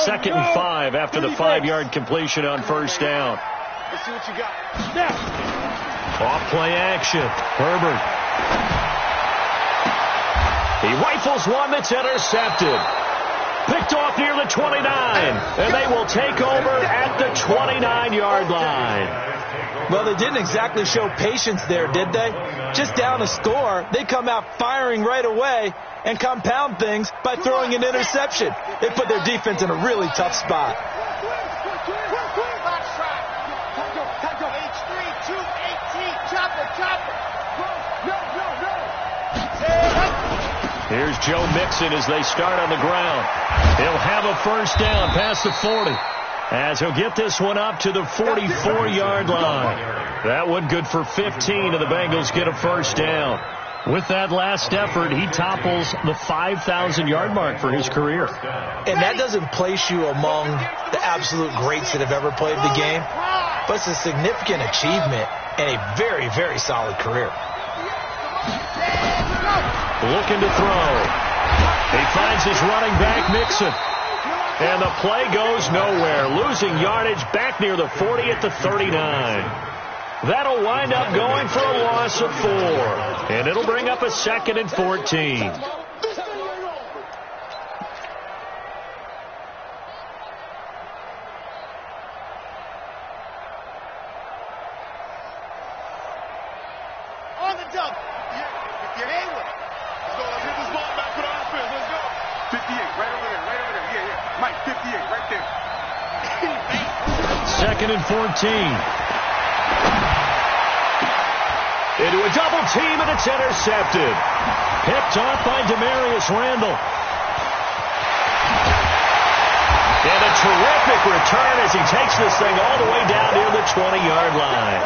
B: Second and 5 after the 5-yard completion on first down.
E: Let's see what you got. Now.
B: Off play action. Herbert. He rifles one that's intercepted. Picked off near the 29. And they will take over at the 29-yard line.
C: Well, they didn't exactly show patience there, did they? Just down a score, they come out firing right away and compound things by throwing an interception. They put their defense in a really tough spot.
B: Here's Joe Mixon as they start on the ground. He'll have a first down past the 40. As he'll get this one up to the 44-yard line. That one good for 15, and the Bengals get a first down. With that last effort, he topples the 5,000-yard mark for his career.
C: And that doesn't place you among the absolute greats that have ever played the game, but it's a significant achievement and a very, very solid career.
B: Looking to throw. He finds his running back, Mixon. And the play goes nowhere. Losing yardage back near the 40 at the 39. That'll wind up going for a loss of 4. And it'll bring up a 2nd and 14.
A: On the dump. Get in with it. Let's go. Let's hit this ball back for the offense. Let's go. 58, right over there, right over there. Yeah. Mike, 58, right there.
B: 2nd and 14. Into a double team, and it's intercepted. Picked off by Demarius Randall. And a terrific return as he takes this thing all the way down near the 20-yard line.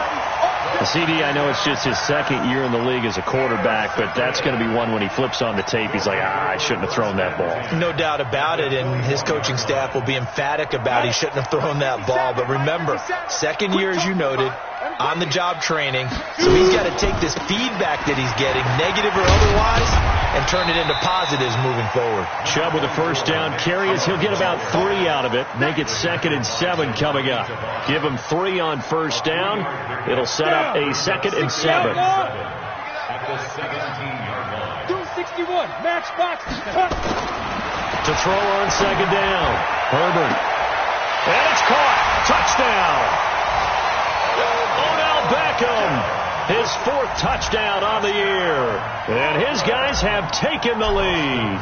B: CD, I know it's just his 2nd year in the league as a quarterback, but that's going to be one when he flips on the tape. He's like, I shouldn't have thrown that ball.
C: No doubt about it, and his coaching staff will be emphatic about he shouldn't have thrown that ball. But remember, 2nd year, as you noted, on-the-job training, so he's got to take this feedback that he's getting, negative or otherwise, and turn it into positives moving forward.
B: Chubb with a first down carry as he'll get about 3 out of it. Make it 2nd and 7 coming up. Give him 3 on first down. It'll set up a 2nd and 7.
D: At the 17-yard line.
E: 261, matchbox.
B: To throw on 2nd down. Herbert. And it's caught. Touchdown. Odell Beckham his 4th touchdown on the year. And his guys have taken the lead.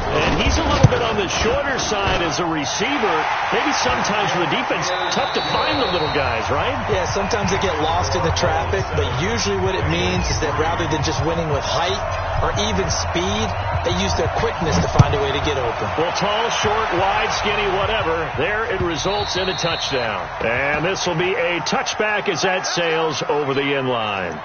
B: And he's a little bit on the shorter side as a receiver. Maybe sometimes for the defense, tough to find the little guys, right?
C: Yeah, sometimes they get lost in the traffic, but usually what it means is that rather than just winning with height or even speed, they use their quickness to find a way to get open.
B: Well, tall, short, wide, skinny, whatever, there it results in a touchdown. And this will be a touchback as that sails over the end line.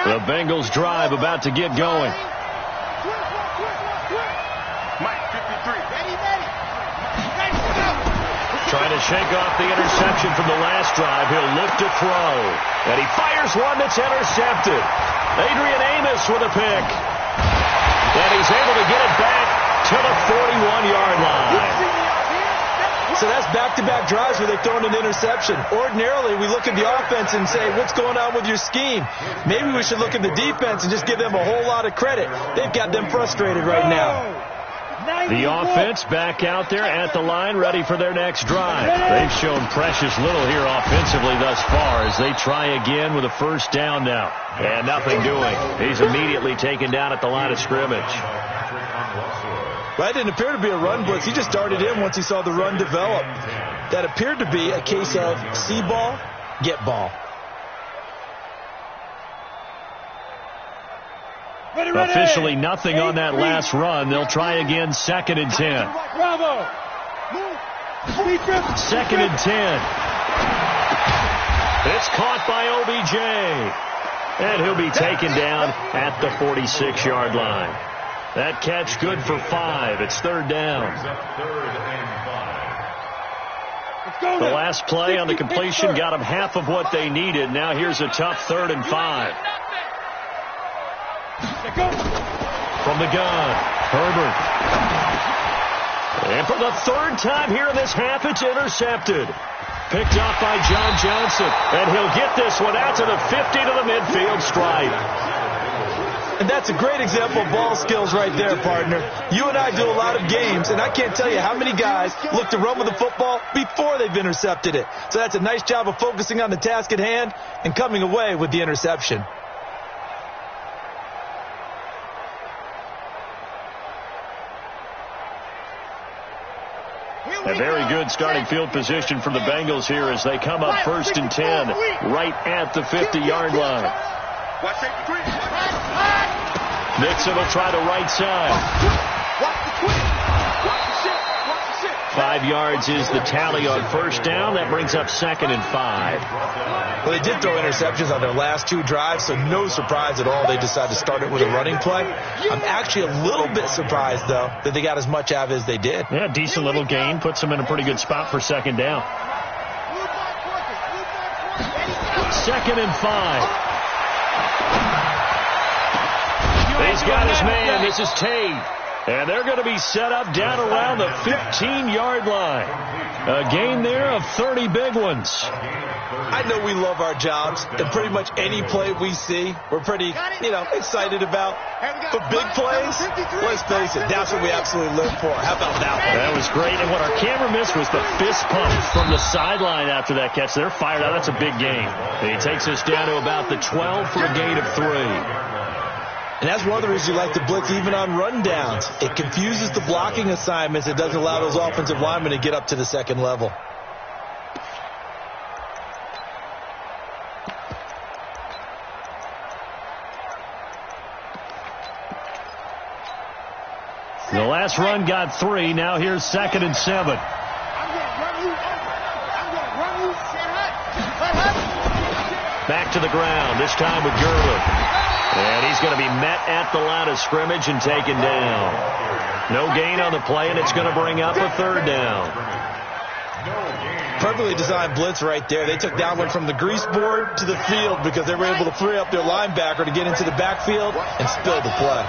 B: The Bengals drive about to get going. Trying to shake off the interception from the last drive. He'll lift to throw. And he fires one that's intercepted. Adrian Amos with a pick. And he's able to get it back to the 41-yard line.
C: So that's back-to-back drives where they're throwing an interception. Ordinarily, we look at the offense and say, what's going on with your scheme? Maybe we should look at the defense and just give them a whole lot of credit. They've got them frustrated right now.
B: The offense back out there at the line, ready for their next drive. They've shown precious little here offensively thus far as they try again with a first down now. And nothing doing. He's immediately taken down at the line of scrimmage.
C: That didn't appear to be a run blitz. He just darted in once he saw the run develop. That appeared to be a case of see ball, get ball.
B: Officially nothing on that last run. They'll try again, 2nd and 10.
E: Bravo.
B: 2nd and 10. It's caught by OBJ. And he'll be taken down at the 46-yard line. That catch good for 5. It's 3rd down. The last play on the completion got them half of what they needed. Now here's a tough 3rd and 5. From the gun, Herbert. And for the 3rd time here in this half, it's intercepted. Picked off by John Johnson. And he'll get this one out to the 50 to the midfield stripe.
C: And that's a great example of ball skills right there, partner. You and I do a lot of games, and I can't tell you how many guys look to run with the football before they've intercepted it. So that's a nice job of focusing on the task at hand and coming away with the interception.
B: A very good starting field position for the Bengals here as they come up 1st and 10 right at the 50-yard line. Nixon will try the right side. 5 yards is the tally on 1st down. That brings up 2nd and 5.
C: Well, they did throw interceptions on their last 2 drives, so no surprise at all they decided to start it with a running play. I'm actually a little bit surprised, though, that they got as much out of it as they did.
B: Yeah, decent little gain. Puts them in a pretty good spot for 2nd down. 2nd and 5. He's got his man. This is Tate. And they're going to be set up down around the 15-yard line. A gain there of 30 big ones.
C: I know we love our jobs, and pretty much any play we see, we're pretty, excited about. But big plays, let's face it, that's what we absolutely live for. How about that one?
B: That was great. And what our camera missed was the fist pump from the sideline after that catch. They're fired out. That's a big gain. And he takes us down to about the 12 for a gain of 3.
C: And that's one of the reasons you like to blitz even on rundowns. It confuses the blocking assignments. It doesn't allow those offensive linemen to get up to the 2nd level.
B: The last run got 3. Now here's 2nd and 7. Back to the ground, this time with Gurley. And he's going to be met at the line of scrimmage and taken down. No gain on the play, and it's going to bring up a 3rd down.
C: Perfectly designed blitz right there. They took that one from the grease board to the field because they were able to free up their linebacker to get into the backfield and spill the play.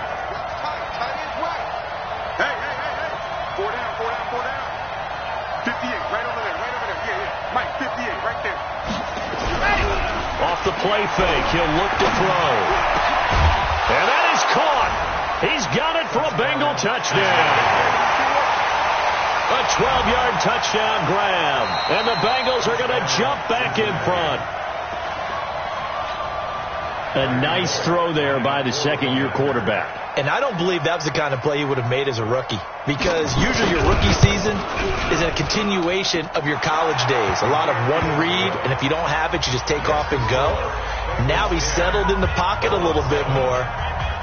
E: Hey. 4 down. 58, right over there. Yeah. Mike, 58, right there.
B: Off the play fake, he'll look to throw. And that is caught. He's got it for a Bengal touchdown. A 12-yard touchdown grab. And the Bengals are going to jump back in front. A nice throw there by the second-year quarterback.
C: And I don't believe that was the kind of play he would have made as a rookie, because usually your rookie season is a continuation of your college days. A lot of one read, and if you don't have it, you just take off and go. Now he's settled in the pocket a little bit more,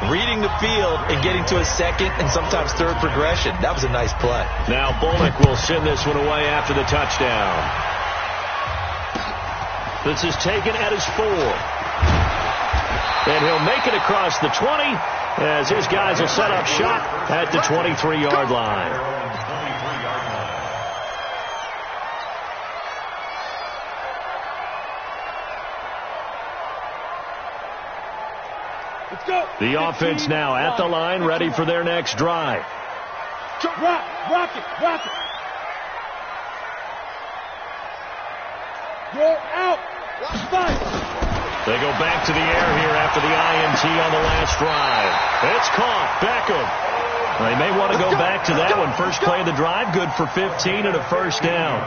C: reading the field and getting to a second and sometimes third progression. That was a nice play.
B: Now Bullock will send this one away after the touchdown. This is taken at his 4. And he'll make it across the 20 as his guys will set up shop at the 23-yard line.
E: Let's go.
B: The offense now at the line, ready for their next drive.
E: Rock it. Roll out. Five.
B: They go back to the air here after the INT on the last drive. It's caught. Beckham. They may want to go back to that one. First play of the drive, good for 15 and a first down.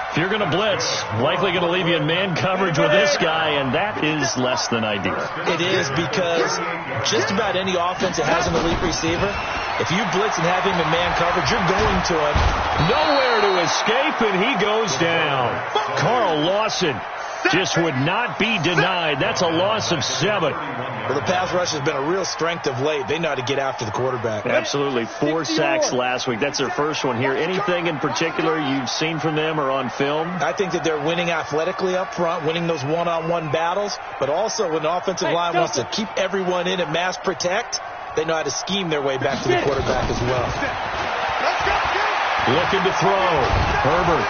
B: If you're going to blitz, likely going to leave you in man coverage with this guy, and that is less than ideal.
C: It is, because just about any offense that has an elite receiver, if you blitz and have him in man coverage, you're going to him.
B: Nowhere to escape, and he goes down. Carl Lawson just would not be denied. That's a loss of 7.
C: Well, the pass rush has been a real strength of late. They know how to get after the quarterback.
B: Absolutely. 4 sacks last week. That's their first one here. Anything in particular you've seen from them or on film?
C: I think that they're winning athletically up front, winning those one-on-one battles, but also when the offensive line wants to keep everyone in and mass protect, they know how to scheme their way back to the quarterback as well.
B: Looking to throw. Herbert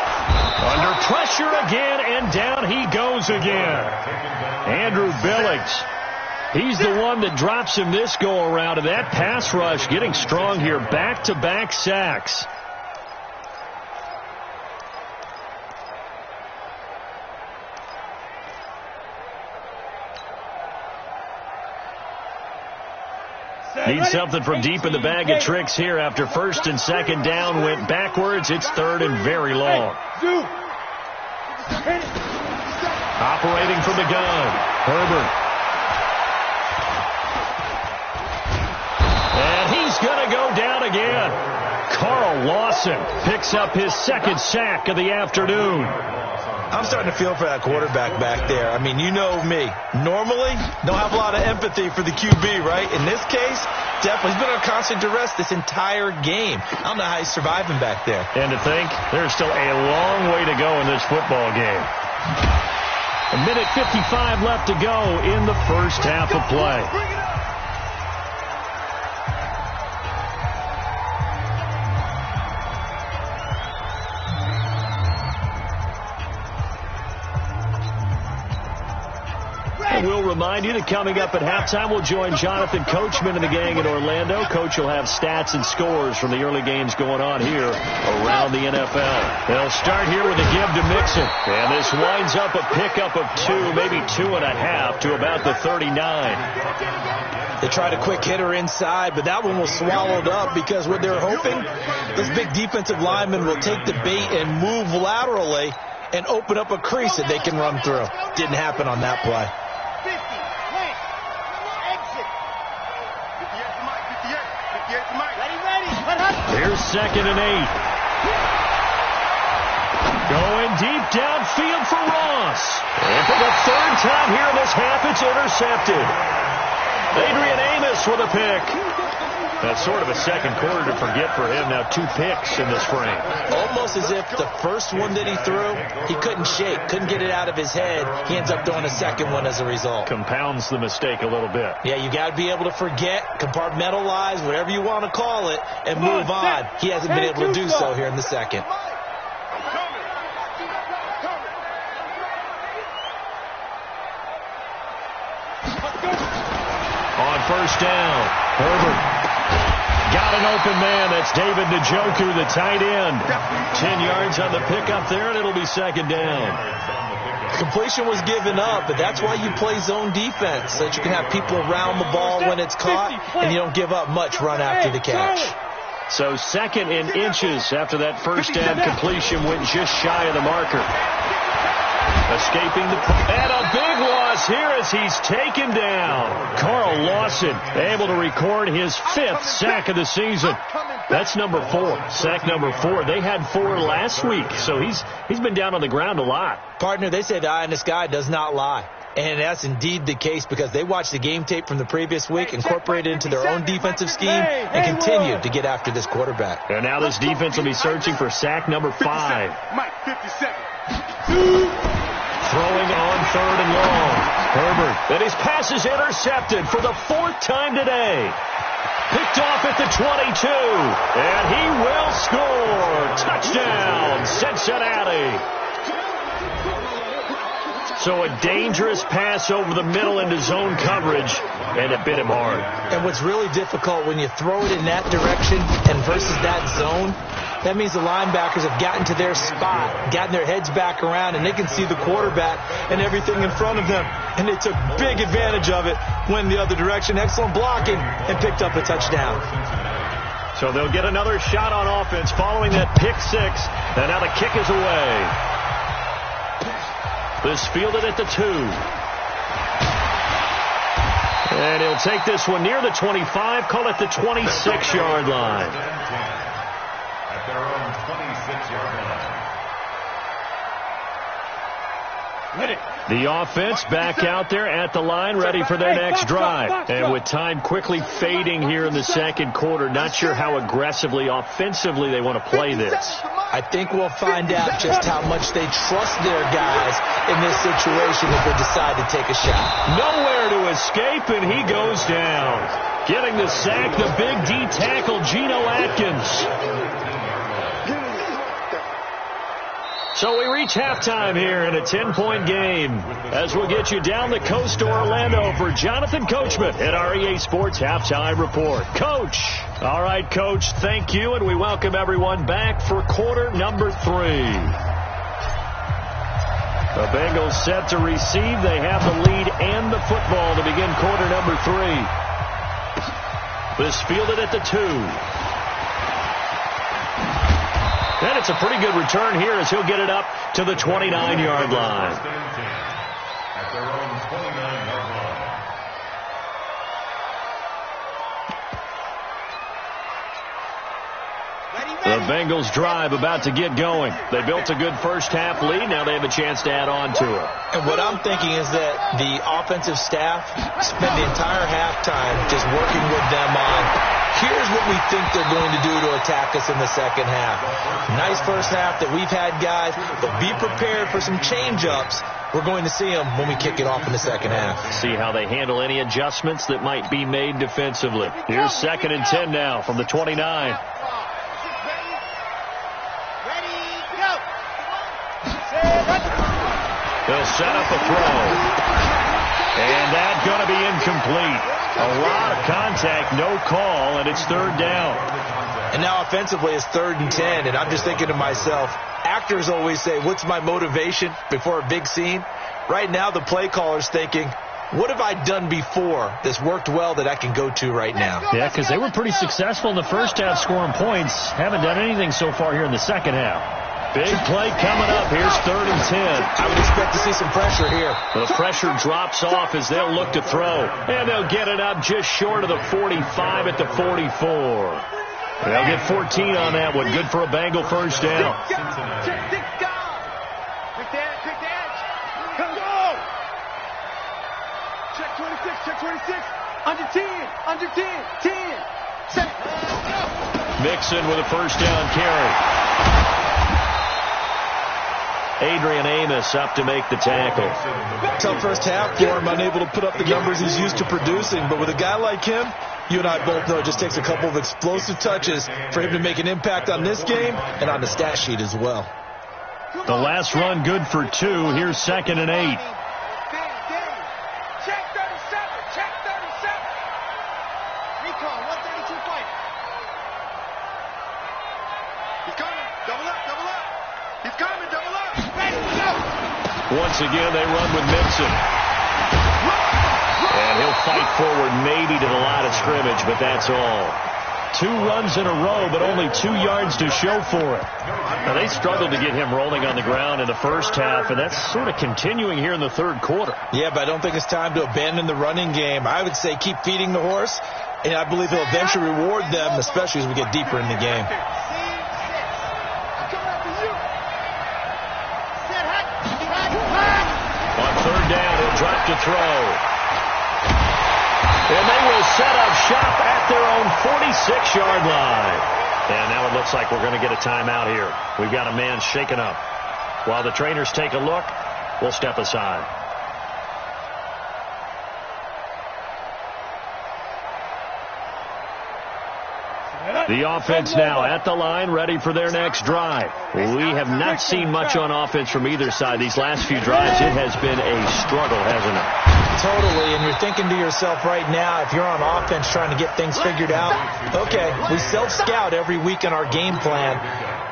B: under pressure again, and down he goes again. Andrew Billings. He's the one that drops him this go-around, and that pass rush getting strong here. Back-to-back sacks. Need something from deep in the bag of tricks here after first and second down went backwards. It's third and very long. Operating from the gun, Herbert. And he's going to go down again. Carl Lawson picks up his second sack of the afternoon.
C: I'm starting to feel for that quarterback back there. I mean, you know me. Normally, don't have a lot of empathy for the QB, right? In this case, definitely. He's been on constant duress this entire game. I don't know how he's surviving back there.
B: And to think, there's still a long way to go in this football game. A minute 55 left to go in the first half of play. We'll remind you that coming up at halftime, we'll join Jonathan Coachman and the gang in Orlando. Coach will have stats and scores from the early games going on here around the NFL. They'll start here with a give to Mixon. And this winds up a pickup of 2, maybe 2.5 to about the 39.
C: They tried a quick hitter inside, but that one was swallowed up because what they're hoping, this big defensive lineman will take the bait and move laterally and open up a crease that they can run through. Didn't happen on that play.
B: Here's 2nd and 8. Going deep downfield for Ross. And for the third time here in this half, it's intercepted. Adrian Amos with a pick. That's sort of a second quarter to forget for him. Now 2 picks in this frame.
C: Almost as if the first one that he threw, he couldn't shake, couldn't get it out of his head. He ends up throwing a second one as a result.
B: Compounds the mistake a little bit.
C: Yeah, you got to be able to forget, compartmentalize, whatever you want to call it, and move on. He hasn't been able to do so here in the second.
B: On first down, Herbert. Got an open man. That's David Njoku, the tight end. 10 yards on the pickup there, and it'll be 2nd down.
C: Completion was given up, but that's why you play zone defense, so that you can have people around the ball when it's caught, and you don't give up much run after the catch.
B: So 2nd and inches after that first down completion went just shy of the marker. Escaping the and a big loss here as he's taken down. Carl Lawson able to record his 5th sack of the season. That's number 4. Sack number 4. They had 4 last week, so he's been down on the ground a lot.
C: Partner, they say the eye in the sky does not lie. And that's indeed the case because they watched the game tape from the previous week, incorporated it into their own defensive scheme, and continued to get after this quarterback.
B: And now this defense will be searching for sack number 5.
E: Mike, 57.
B: Throwing on 3rd and long. Herbert. And his pass is intercepted for the 4th time today. Picked off at the 22. And he will score. Touchdown, Cincinnati. So a dangerous pass over the middle into zone coverage, and it bit him hard.
C: And what's really difficult when you throw it in that direction and versus that zone, that means the linebackers have gotten to their spot, gotten their heads back around, and they can see the quarterback and everything in front of them. And they took big advantage of it, went the other direction, excellent blocking, and picked up a touchdown.
B: So they'll get another shot on offense following that pick 6, and now the kick is away. This fielded at the 2. And he'll take this one near the 25, call it the 26-yard line.
D: At their own 26-yard line.
B: The offense back out there at the line, ready for their next drive. And with time quickly fading here in the second quarter, not sure how aggressively, offensively they want to play this.
C: I think we'll find out just how much they trust their guys in this situation if they decide to take a shot.
B: Nowhere to escape, and he goes down. Getting the sack, the big D tackle, Geno Atkins. So we reach halftime here in a 10-point game as we'll get you down the coast to Orlando for Jonathan Coachman at our EA Sports Halftime Report. Coach. All right, Coach, thank you, and we welcome everyone back for quarter number 3. The Bengals set to receive. They have the lead and the football to begin quarter number 3. This fielded at the 2. And it's a pretty good return here as he'll get it up to the 29-yard line.
D: At their own 29-yard line.
B: The Bengals drive about to get going. They built a good first-half lead. Now they have a chance to add on to it.
C: And what I'm thinking is that the offensive staff spent the entire halftime just working with them on, here's what we think they're going to do to attack us in the second half. Nice first half that we've had, guys, but be prepared for some change-ups. We're going to see them when we kick it off in the second half.
B: See how they handle any adjustments that might be made defensively. Here's 2nd and 10 now from the 29. They'll set up a throw. And that's going to be incomplete. A lot of contact, no call, and it's 3rd down.
C: And now offensively it's 3rd and 10, and I'm just thinking to myself, actors always say, what's my motivation before a big scene? Right now the play caller's thinking, what have I done before that's worked well that I can go to right now?
B: Yeah, because they were pretty successful in the first half scoring points. Haven't done anything so far here in the second half. Big play coming up. Here's 3rd and 10.
C: I would expect to see some pressure here.
B: The pressure drops off as they'll look to throw. And they'll get it up just short of the 45 at the 44. They'll get 14 on that one. Good for a Bengal first down.
E: Quick edge. Come go. Check 26, check 26. Under 10, 10. Set.
B: Mixon with a first down carry. Adrian Amos up to make the tackle.
C: Tough first half for him, unable to put up the numbers he's used to producing. But with a guy like him, you and I both know it just takes a couple of explosive touches for him to make an impact on this game and on the stat sheet as well.
B: The last run good for 2. Here's 2nd and 8.
E: Check 37, check 37. Recon, 132 fight. He's coming, double up. He's coming, double up. Ready to go.
B: Once again, they run with Mixon. And he'll fight forward maybe to the line of scrimmage, but that's all. 2 runs in a row, but only 2 yards to show for it. Now, they struggled to get him rolling on the ground in the first half, and that's sort of continuing here in the third quarter.
C: Yeah, but I don't think it's time to abandon the running game. I would say keep feeding the horse, and I believe he'll eventually reward them, especially as we get deeper in the game.
B: On third down, he'll drop to throw. And they will set up shop at their own 46-yard line. And now it looks like we're going to get a timeout here. We've got a man shaken up. While the trainers take a look, we'll step aside. The offense now at the line, ready for their next drive. We have not seen much on offense from either side. These last few drives, it has been a struggle, hasn't it?
C: Totally, and you're thinking to yourself right now, if you're on offense trying to get things figured out, okay, we self-scout every week in our game plan.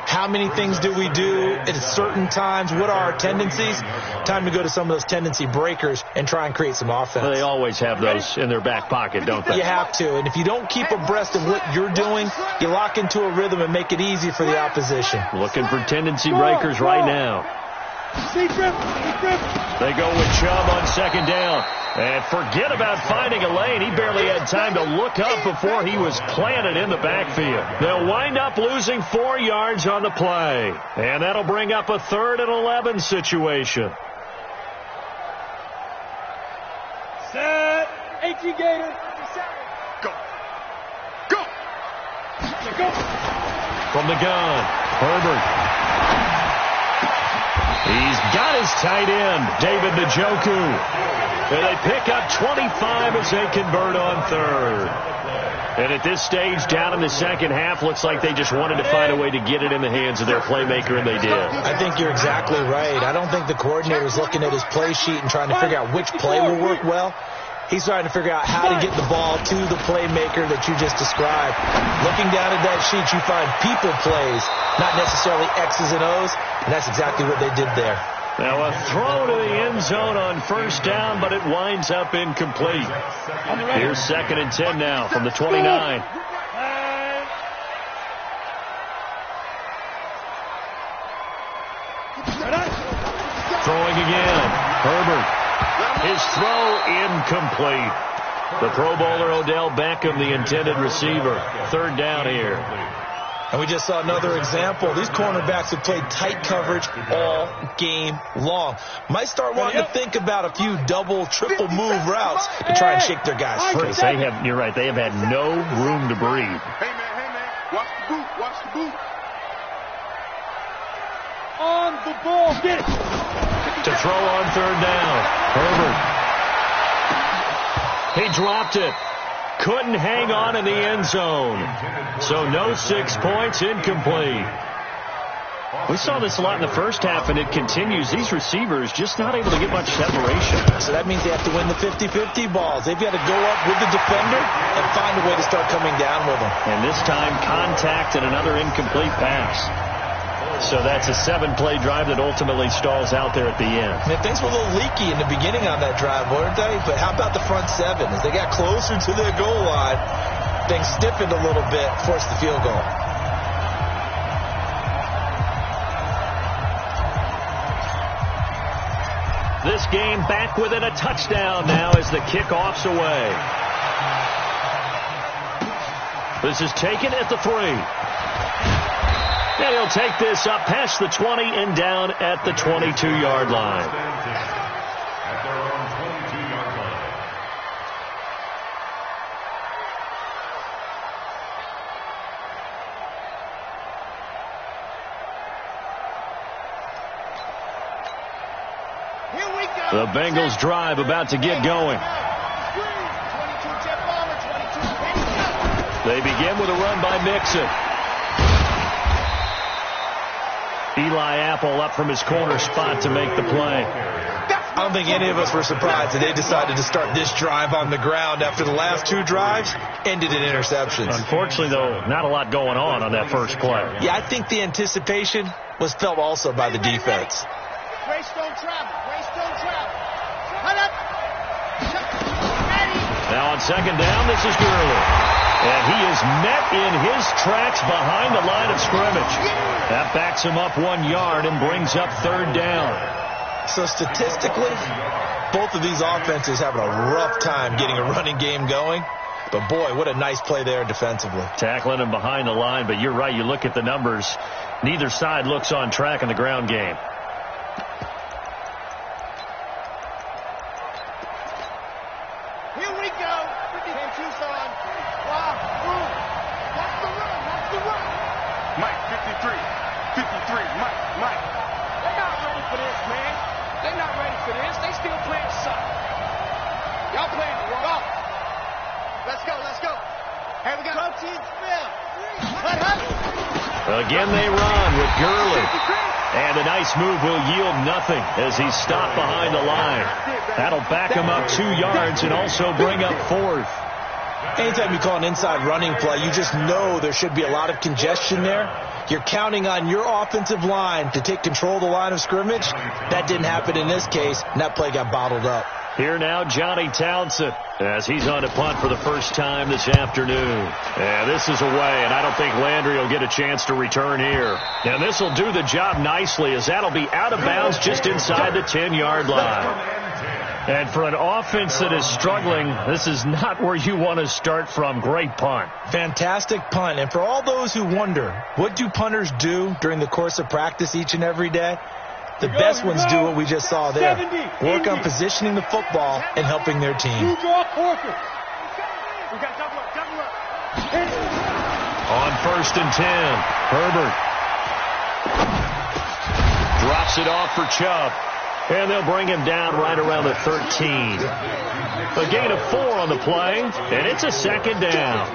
C: How many things do we do at certain times? What are our tendencies? Time to go to some of those tendency breakers and try and create some offense.
B: Well, they always have those in their back pocket, don't they?
C: You have to, and if you don't keep abreast of what you're doing, you lock into a rhythm and make it easy for the opposition.
B: Looking for tendency breakers right now. They go with Chubb on second down. And forget about finding a lane. He barely had time to look up before he was planted in the backfield. They'll wind up losing 4 yards on the play. And that'll bring up a 3rd and 11 situation.
E: Set. 18 Gator. Go. Go. Go.
B: From the gun, Herbert. He's got his tight end, David Njoku. And they pick up 25 as they convert on third. And at this stage, down in the second half, looks like they just wanted to find a way to get it in the hands of their playmaker, and they did.
C: I think you're exactly right. I don't think the coordinator's looking at his play sheet and trying to figure out which play will work well. He's trying to figure out how to get the ball to the playmaker that you just described. Looking down at that sheet, you find people plays, not necessarily X's and O's, and that's exactly what they did there.
B: Now a throw to the end zone on first down, but it winds up incomplete. Here's 2nd and 10 now from the 29. Throwing again. Herbert. His throw incomplete. The Pro Bowler Odell Beckham, the intended receiver. 3rd down here.
C: And we just saw another example. These cornerbacks have played tight coverage all game long. Might start wanting to think about a few double, triple move routes to try and shake their guys free.
B: You're right. They have had no room to breathe.
A: Hey, man. Watch the boot. Watch the boot.
E: On the ball. Get it.
B: To throw on 3rd down. Herbert. He dropped it. Couldn't hang on in the end zone. So no 6 points, incomplete. We saw this a lot in the first half, and it continues. These receivers just not able to get much separation.
C: So that means they have to win the 50-50 balls. They've got to go up with the defender and find a way to start coming down with them.
B: And this time, contact and another incomplete pass. So that's a 7-play drive that ultimately stalls out there at the end.
C: Man, things were a little leaky in the beginning on that drive, weren't they? But how about the front 7? As they got closer to their goal line, things stiffened a little bit, forced the field goal.
B: This game back within a touchdown now as the kickoff's away. This is taken at the 3. And he'll take this up past the 20 and down at the 22-yard line.
D: At their own 22-yard line.
A: Here we go.
B: The Bengals drive about to get going. They begin with a run by Mixon. Eli Apple up from his corner spot to make the play.
C: I don't think any of us were surprised that they decided to start this drive on the ground after the last 2 drives ended in interceptions.
B: Unfortunately, though, not a lot going on that first play.
C: Yeah, I think the anticipation was felt also by the defense.
E: Grace don't travel. Grace don't travel. Cut up.
B: Now on second down, this is Gurley. And he is met in his tracks behind the line of scrimmage. That backs him up 1 yard and brings up third down.
C: So statistically, both of these offenses having a rough time getting a running game going. But, boy, what a nice play there defensively.
B: Tackling him behind the line, but you're right. You look at the numbers. Neither side looks on track in the ground game.
E: Here we go. From Tucson. Wow. Watch the run. Watch the run.
H: Mike, 53. Mike.
E: They're not ready for this, man. They're not ready for this. They still playing suck. Y'all playing the wrong. Let's go. Here we go. Protein spill.
B: Again they run with Gurley. And a nice move will yield nothing as he's stopped behind the line. That'll back him up 2 yards and also bring up fourth.
C: Anytime you call an inside running play, you just know there should be a lot of congestion there. You're counting on your offensive line to take control of the line of scrimmage. That didn't happen in this case, and that play got bottled up.
B: Here now, Johnny Townsend, as he's on to punt for the first time this afternoon. And this is away, and I don't think Landry will get a chance to return here. And this will do the job nicely, as that'll be out of bounds just inside the 10-yard line. And for an offense that is struggling, this is not where you want to start from. Great punt.
C: Fantastic punt. And for all those who wonder, what do punters do during the course of practice each and every day? The best ones do what we just saw there. Work on positioning the football and helping their team.
E: On
B: first and 10, Herbert drops it off for Chubb. And they'll bring him down right around the 13. A gain of 4 on the play, and it's a second down.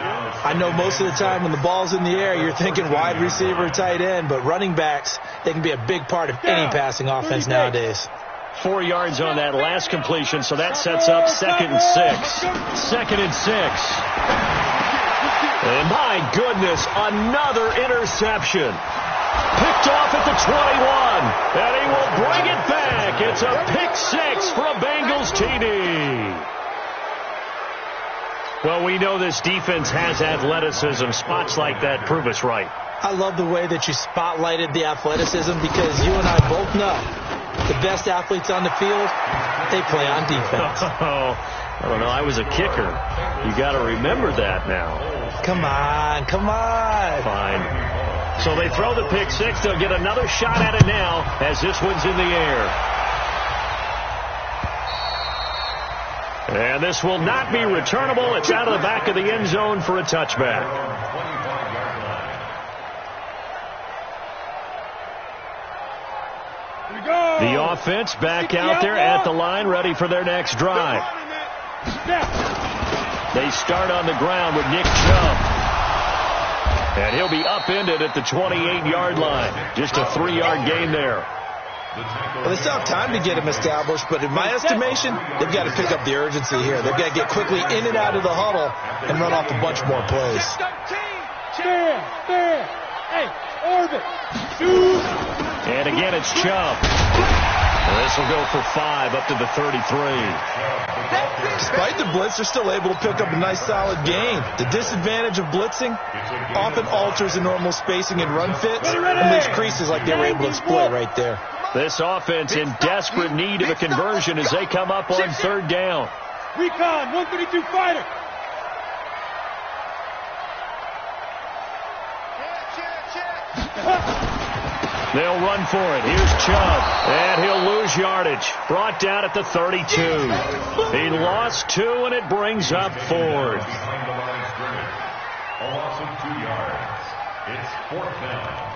C: I know most of the time when the ball's in the air, you're thinking wide receiver, tight end, but running backs, they can be a big part of any passing offense nowadays.
B: 4 yards on that last completion, so that sets up 2nd and 6. 2nd and 6. And my goodness, another interception. Picked off at the 21, and he will bring it back. It's a pick 6 for a Bengals TD. Well, we know this defense has athleticism. Spots like that prove us right.
C: I love the way that you spotlighted the athleticism, because you and I both know the best athletes on the field, they play on defense.
B: Oh, I don't know. I was a kicker. You got to remember that now.
C: Come on.
B: Fine. So they throw the pick 6. They'll get another shot at it now as this one's in the air. And this will not be returnable. It's out of the back of the end zone for a touchback. The offense back out there at the line, ready for their next drive. They start on the ground with Nick Chubb. And he'll be upended at the 28-yard line. Just a 3-yard gain there.
C: Well, they still have time to get him established, but in my estimation, they've got to pick up the urgency here. They've got to get quickly in and out of the huddle and run off a bunch more plays.
B: And again, it's Chubb. This will go for 5 up to the 33.
C: Despite the blitz, they're still able to pick up a nice solid gain. The disadvantage of blitzing often alters the normal spacing and run fits and leaves creases like they were able to exploit right there.
B: This offense in desperate need of a conversion as they come up on third down.
E: Recon, 132 fighter.
B: They'll run for it. Here's Chubb, and he'll lose yardage. Brought down at the 32. He lost 2, and it brings up fourth.
D: A loss of 2 yards. It's 4th down.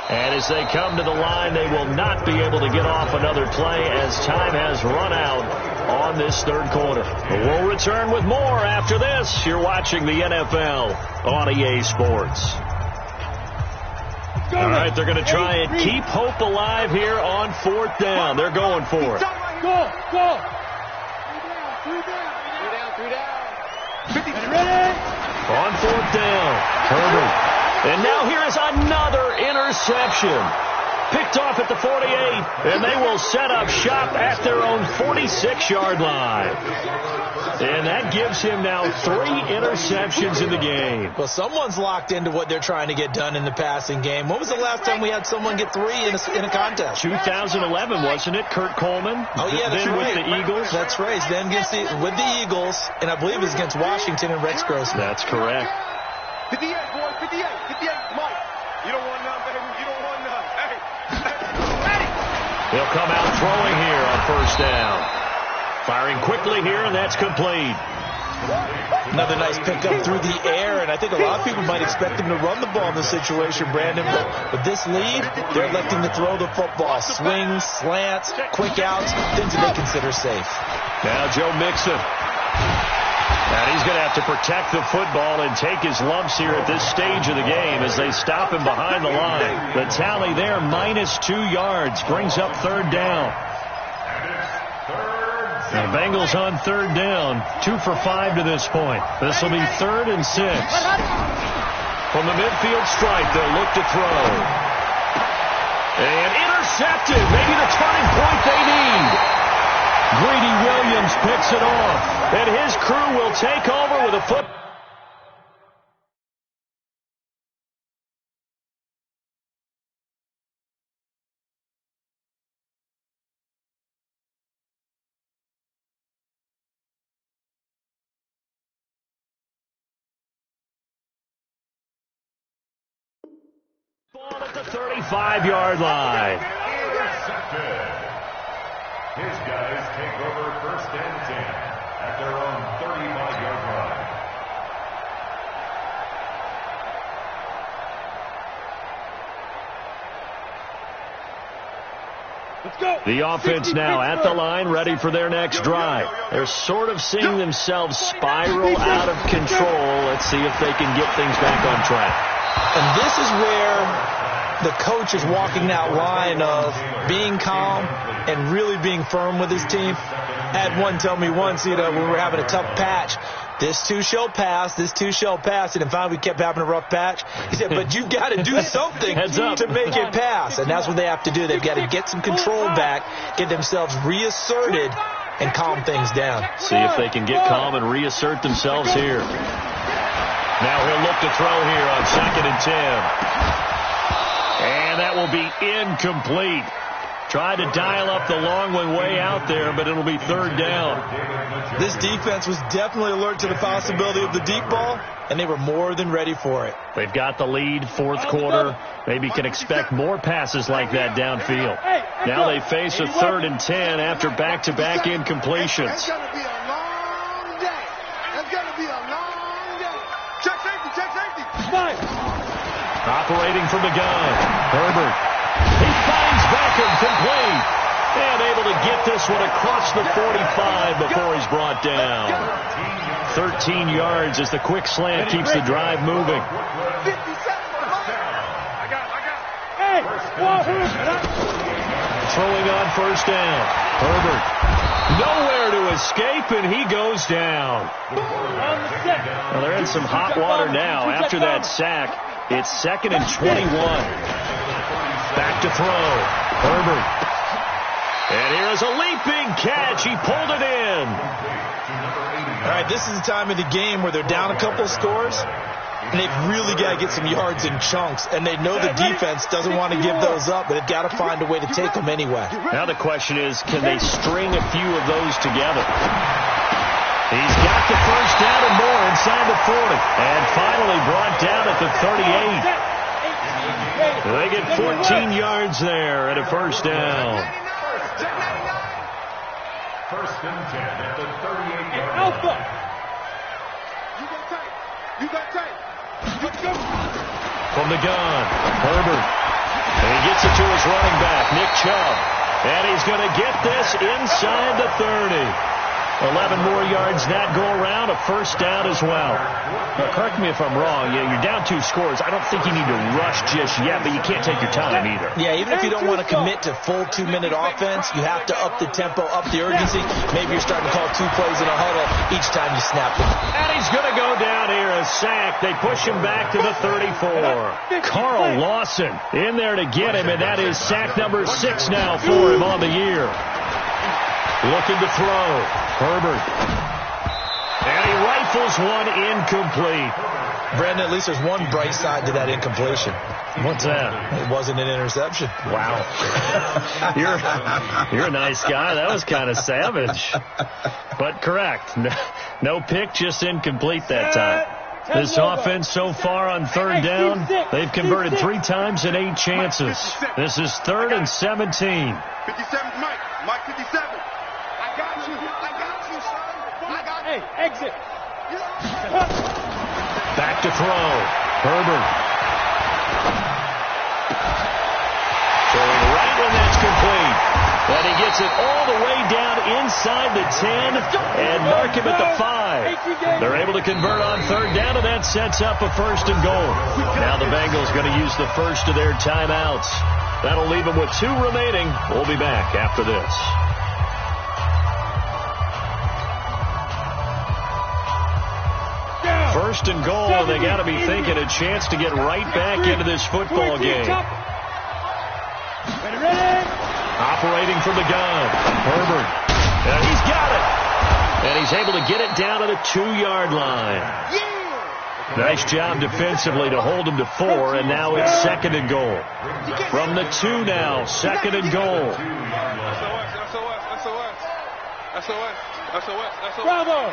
B: And as they come to the line, they will not be able to get off another play as time has run out on this third quarter. We'll return with more after this. You're watching the NFL on EA Sports. All right, they're going to try and keep hope alive here on 4th down. They're going for it.
E: Go. 3 down.
B: On fourth down, Herbert. And now here is another interception. Picked off at the 48, and they will set up shop at their own 46-yard line. And that gives him now 3 interceptions in the game.
C: Well, someone's locked into what they're trying to get done in the passing game. When was the last time we had someone get 3 in a contest?
B: 2011, wasn't it? Kurt Coleman?
C: Oh, yeah, that's
B: then
C: right.
B: with the Eagles?
C: That's right. Then with the Eagles, and I believe it was against Washington and Rex Grossman.
B: That's correct.
E: 58, boy, 58, 58. Mike, you don't want none, baby. You don't want none. Hey, ready.
B: He'll come out throwing here on first down. Firing quickly here, and that's complete.
C: Another nice pickup through the air, and I think a lot of people might expect him to run the ball in this situation, Brandon. But with this lead, they're electing to throw the football. Swings, slants, quick outs, things that they consider safe.
B: Now Joe Mixon. And he's going to have to protect the football and take his lumps here at this stage of the game as they stop him behind the line. The tally there, -2 yards, brings up third down. The Bengals on third down, 2 for 5 to this point. This will be 3rd and 6. From the midfield stripe, they'll look to throw. And intercepted, maybe the turning point they need. Greedy Williams picks it off, and his crew will take over with a foot. Ball at the 35-yard line.
D: Intercepted. His guys take over 1st and 10 at their own 35-yard line.
E: Let's go.
B: The offense now at the line, ready for their next drive. They're sort of seeing themselves spiral out of control. Let's see if they can get things back on track.
C: And this is where the coach is walking that line of being calm and really being firm with his team. I had one tell me once, when we were having a tough patch, this too shall pass, this too shall pass. And finally we kept having a rough patch. He said, but you've got to do something to make it pass. And that's what they have to do. They've got to get some control back, get themselves reasserted, and calm things down.
B: See if they can get calm and reassert themselves here. Now he'll look to throw here on 2nd and 10. And that will be incomplete. Tried to dial up the long one way out there, but it'll be 3rd down.
C: This defense was definitely alert to the possibility of the deep ball, and they were more than ready for it.
B: They've got the lead, 4th quarter. Maybe can expect more passes like that downfield. Now they face a 3rd and 10 after back-to-back incompletions.
E: It's going to be a long day. It's going to be a long day. Check safety, check safety. Spike.
B: Operating from the gun, Herbert. He finds Beckham complete. And able to get this one across the 45 before he's brought down. 13 yards as the quick slant keeps the drive moving.
E: 57. I got. Hey,
B: Throwing on first down. Herbert. Nowhere to escape, and he goes down. Well, they're in some hot water now after that sack. It's 2nd and 21. Back to throw. Herbert. And here is a leaping catch. He pulled it in.
C: All right, this is the time of the game where they're down a couple of scores, and they've really got to get some yards in chunks. And they know the defense doesn't want to give those up, but they've got to find a way to take them anyway.
B: Now the question is, can they string a few of those together? He's got the first down and more inside the 40. And finally brought down at the 38. They get 14 yards there and a first down.
D: 1st and 10 at the 38-yard
E: Alpha.
D: line.
E: You got tight. Let's go.
B: From the gun, Herbert. And he gets it to his running back, Nick Chubb. And he's going to get this inside the 30. 11 more yards that go around, a first down as well. Now, correct me if I'm wrong. You're down 2 scores. I don't think you need to rush just yet, but you can't take your time either.
C: Yeah, even if you don't want to commit to full 2-minute offense, you have to up the tempo, up the urgency. Maybe you're starting to call 2 plays in a huddle each time you snap them.
B: And he's going to go down here, a sack. They push him back to the 34. Carl Lawson in there to get him, and that is sack number 6 now for him on the year. Looking to throw. Herbert. And he rifles one incomplete.
C: Brandon, at least there's one bright side to that incompletion.
B: What's that?
C: It wasn't an interception.
B: Wow. You're a nice guy. That was kind of savage. But correct. No pick, just incomplete that time. This offense so far on 3rd down, they've converted 3 times in 8 chances. This is 3rd and 17.
H: 57, Mike. Mike 57.
E: I got you, son. Hey, exit.
B: Back to throw. Herbert. Throwing right when that's complete. And he gets it all the way down inside the 10 and mark him at the 5. They're able to convert on 3rd down, and that sets up a 1st and goal. Now the Bengals going to use the first of their timeouts. That'll leave them with 2 remaining. We'll be back after this. First and goal, and they got to be thinking a chance to get right back into this football game. Operating from the gun, Herbert. And he's got it. And he's able to get it down to the 2-yard line. Nice job defensively to hold him to 4, and now it's 2nd and goal. From the 2 now, 2nd and goal.
E: Bravo.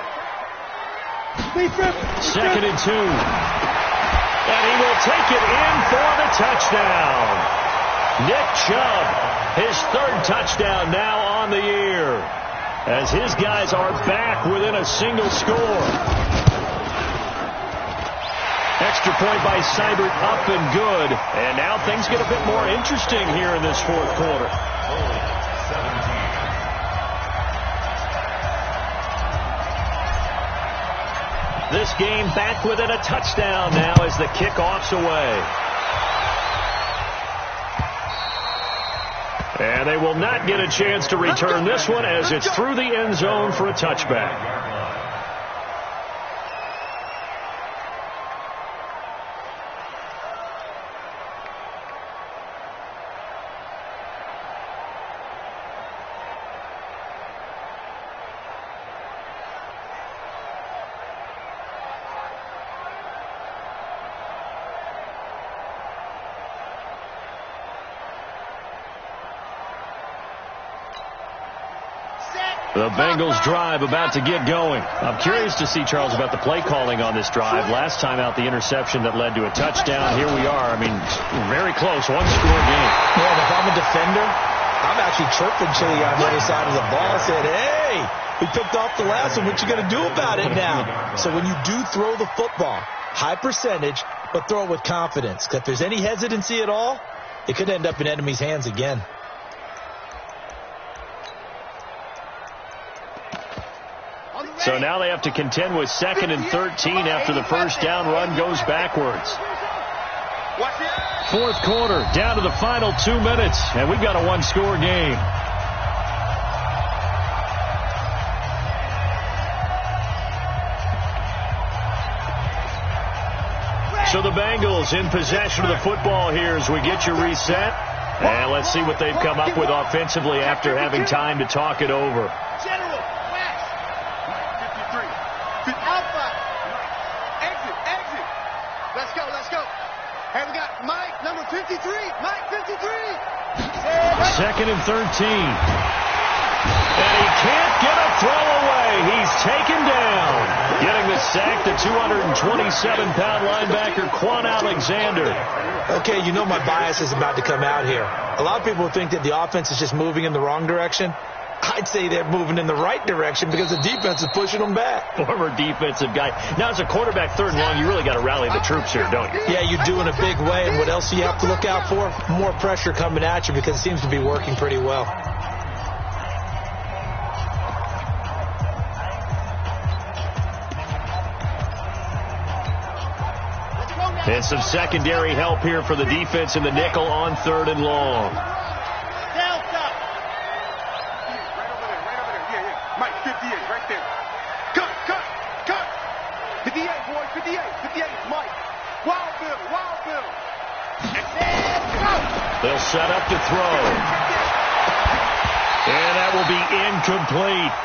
B: 2nd and 2. And he will take it in for the touchdown. Nick Chubb, his 3rd touchdown now on the year, as his guys are back within a single score. Extra point by Seibert, up and good. And now things get a bit more interesting here in this 4th quarter. This game back within a touchdown now as the kickoff's away. And they will not get a chance to return this one as it's through the end zone for a touchback. The Bengals drive about to get going. I'm curious to see, Charles, about the play calling on this drive. Last time out, the interception that led to a touchdown. Here we are. I mean, very close. 1-score game.
C: Yeah, and if I'm a defender, I'm actually chirping Chili on the other side of the ball. I said, hey, we picked off the last one. What you going to do about it now? So when you do throw the football, high percentage, but throw it with confidence. Because if there's any hesitancy at all, it could end up in enemy's hands again.
B: So now they have to contend with 2nd and 13 after the first down run goes backwards. 4th quarter, down to the final 2 minutes, and we've got a 1-score game. So the Bengals in possession of the football here as we get you reset. And let's see what they've come up with offensively after having time to talk it over.
E: Hey, we got Mike, number 53. Mike, 53.
B: 2nd and 13. And he can't get a throw away. He's taken down. Getting the sack, the 227-pound linebacker, Quan Alexander.
C: Okay, you know my bias is about to come out here. A lot of people think that the offense is just moving in the wrong direction. I'd say they're moving in the right direction because the defense is pushing them back.
B: Former defensive guy. Now, as a quarterback, 3rd and long, you really got to rally the troops here, don't you?
C: Yeah, you do in a big way. And what else do you have to look out for? More pressure coming at you because it seems to be working pretty well.
B: And some secondary help here for the defense in the nickel on 3rd and long.
H: Delta. Right over there. Yeah. Mike, 58, right there. Cut. 58, boy, 58, Mike. Wild Bill.
B: They'll set up to throw. And that will be incomplete.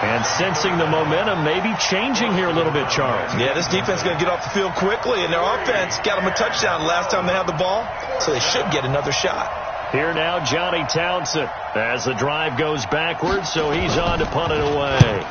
B: And sensing the momentum, maybe changing here a little bit, Charles.
C: Yeah, this defense is going to get off the field quickly, and their offense got them a touchdown last time they had the ball, so they should get another shot.
B: Here now, Johnny Townsend, as the drive goes backwards, so he's on to punt it away.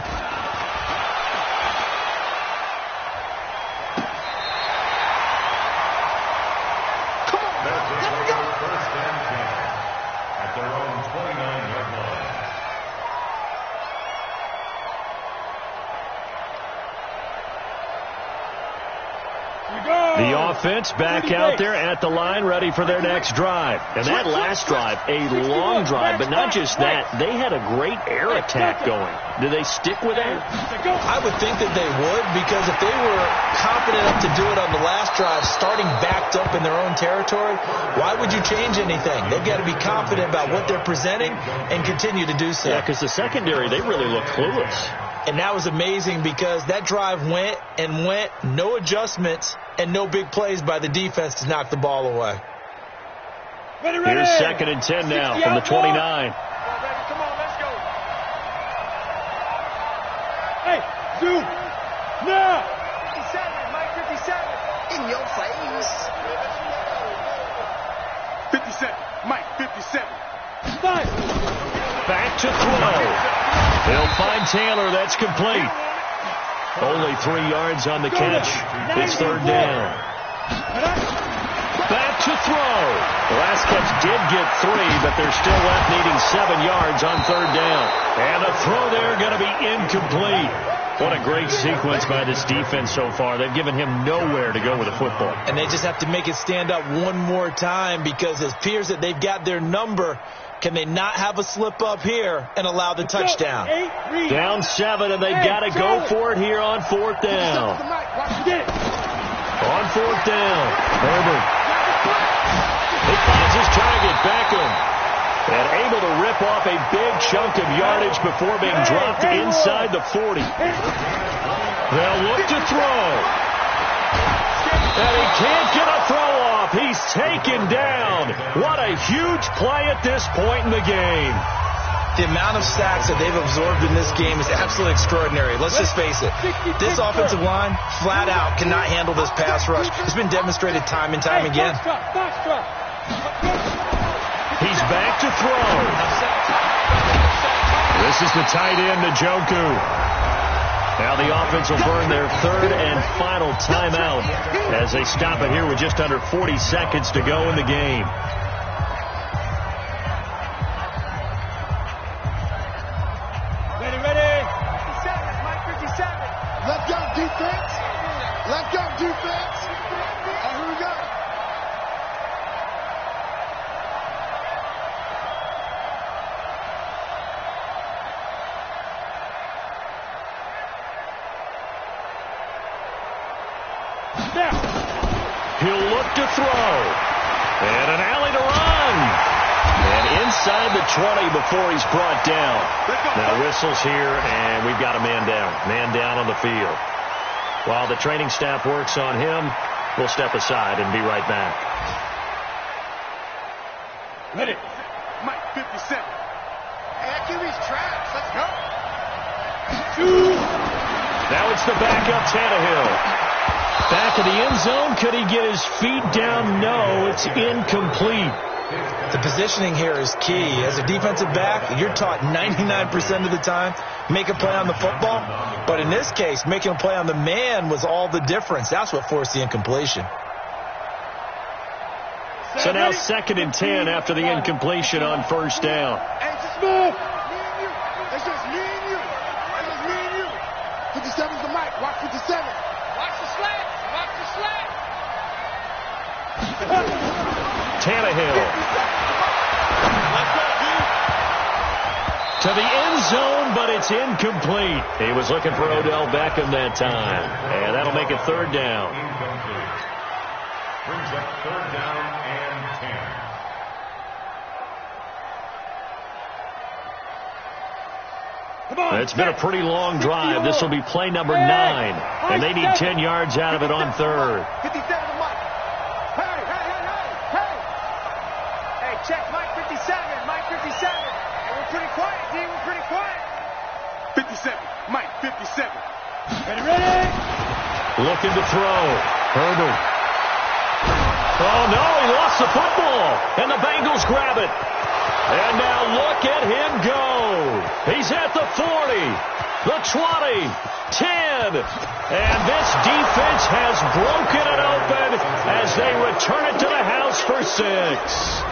B: The offense back out there at the line, ready for their next drive. And that last drive, a long drive, but not just that. They had a great air attack going. Do they stick with that?
C: I would think that they would, because if they were confident enough to do it on the last drive, starting backed up in their own territory, why would you change anything? They've got to be confident about what they're presenting and continue to do so.
B: Yeah, because the secondary, they really looked clueless.
C: And that was amazing because that drive went, no adjustments, and no big plays by the defense to knock the ball away.
B: Here's 2nd and 10 now from the 29.
E: Come on, let's go. Hey, zoom. Now. 57, Mike, 57.
G: In your face.
H: 57, Mike, 57.
B: Back to throw. They'll find Taylor. That's complete. Only 3 yards on the catch. It's 3rd down. Back to throw. The last catch did get 3, but they're still left needing 7 yards on 3rd down. And the throw there going to be incomplete. What a great sequence by this defense so far. They've given him nowhere to go with the football.
C: And they just have to make it stand up one more time, because it appears that they've got their number. Can they not have a slip up here and allow the touchdown?
B: Down 7, and they've got to go for it here on 4th down. On 4th down, Herbert. He finds his target, Beckham. And able to rip off a big chunk of yardage before being dropped inside the 40. They'll look to throw. And he can't get a throw off. He's taken down. What a huge play at this point in the game.
C: The amount of sacks that they've absorbed in this game is absolutely extraordinary. Let's just face it. This offensive line, flat out, cannot handle this pass rush. It's been demonstrated time and time again.
B: He's back to throw. This is the tight end, Njoku. Now the offense will burn their 3rd and final timeout as they stop it here with just under 40 seconds to go in the game.
E: Ready. 57, Mike, 57.
A: Let's go, defense. And here we go.
B: He'll look to throw. And an alley to run. And inside the 20 before he's brought down. Now whistles here, and we've got a man down. Man down on the field. While the training staff works on him, we'll step aside and be right back.
H: Ready. Mike, 57.
E: Hey, QB's traps. Let's go.
B: Now it's the backup Tannehill. Back of the end zone. Could he get his feet down? No, it's incomplete.
C: The positioning here is key. As a defensive back, you're taught 99% of the time, make a play on the football. But in this case, making a play on the man was all the difference. That's what forced the incompletion.
B: So now 2nd and 10 after the incompletion on 1st down.
A: Hey, just move. It's just me and you. 57's the mic. Watch 57.
E: Watch the slant.
B: Tannehill. To the end zone, but it's incomplete. He was looking for Odell Beckham that time. And that'll make it 3rd down.
D: Brings up 3rd down and 10.
B: It's been a pretty long drive. This will be play number 9, and they need 10 yards out of it on 3rd.
E: 57 to Mike. Hey, check Mike 57. Mike 57. Hey, we're pretty quiet, D. We're pretty quiet.
H: 57. Mike 57.
E: Ready?
B: Looking to throw. Herbert. Oh, no, he lost the football, and the Bengals grab it. And now look at him go. He's at the 40, the 20, 10. And this defense has broken it open as they return it to the house for 6.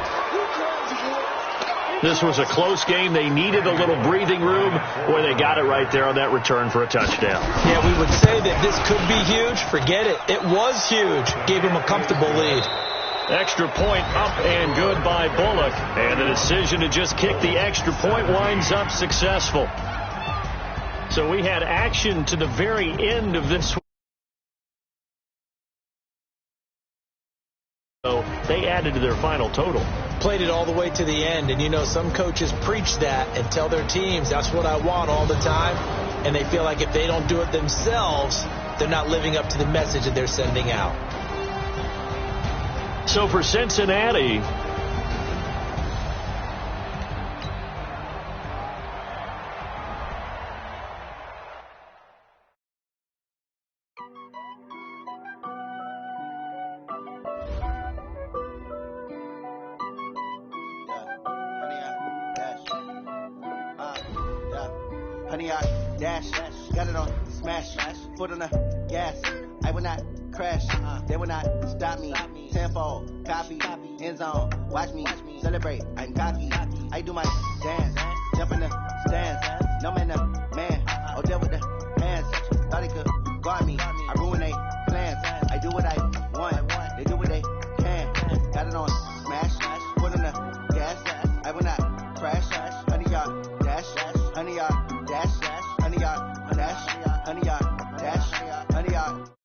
B: This was a close game. They needed a little breathing room. Boy, they got it right there on that return for a touchdown.
C: Yeah, we would say that this could be huge. Forget it. It was huge. Gave him a comfortable lead.
B: Extra point up and good by Bullock. And the decision to just kick the extra point winds up successful. So we had action to the very end of this. So they added to their final total.
C: Played it all the way to the end. And, you know, some coaches preach that and tell their teams, that's what I want all the time. And they feel like if they don't do it themselves, they're not living up to the message that they're sending out.
B: So for Cincinnati,
G: Honey, I dash, got it on smash, foot on the gas. I will not crash, they will not stop me. Tenfold, copy, end zone, watch me celebrate. I'm cocky, I do my dance, jump in the stands. No man, man, oh there with the hands. Thought he could guard me, I ruin they plans. I do what I want, they do what they can. Got it on smash, foot on the gas. I will not crash, honey, y'all dash, honey, y'all dash, honey, y'all dash, honey, y'all dash, honey, y'all.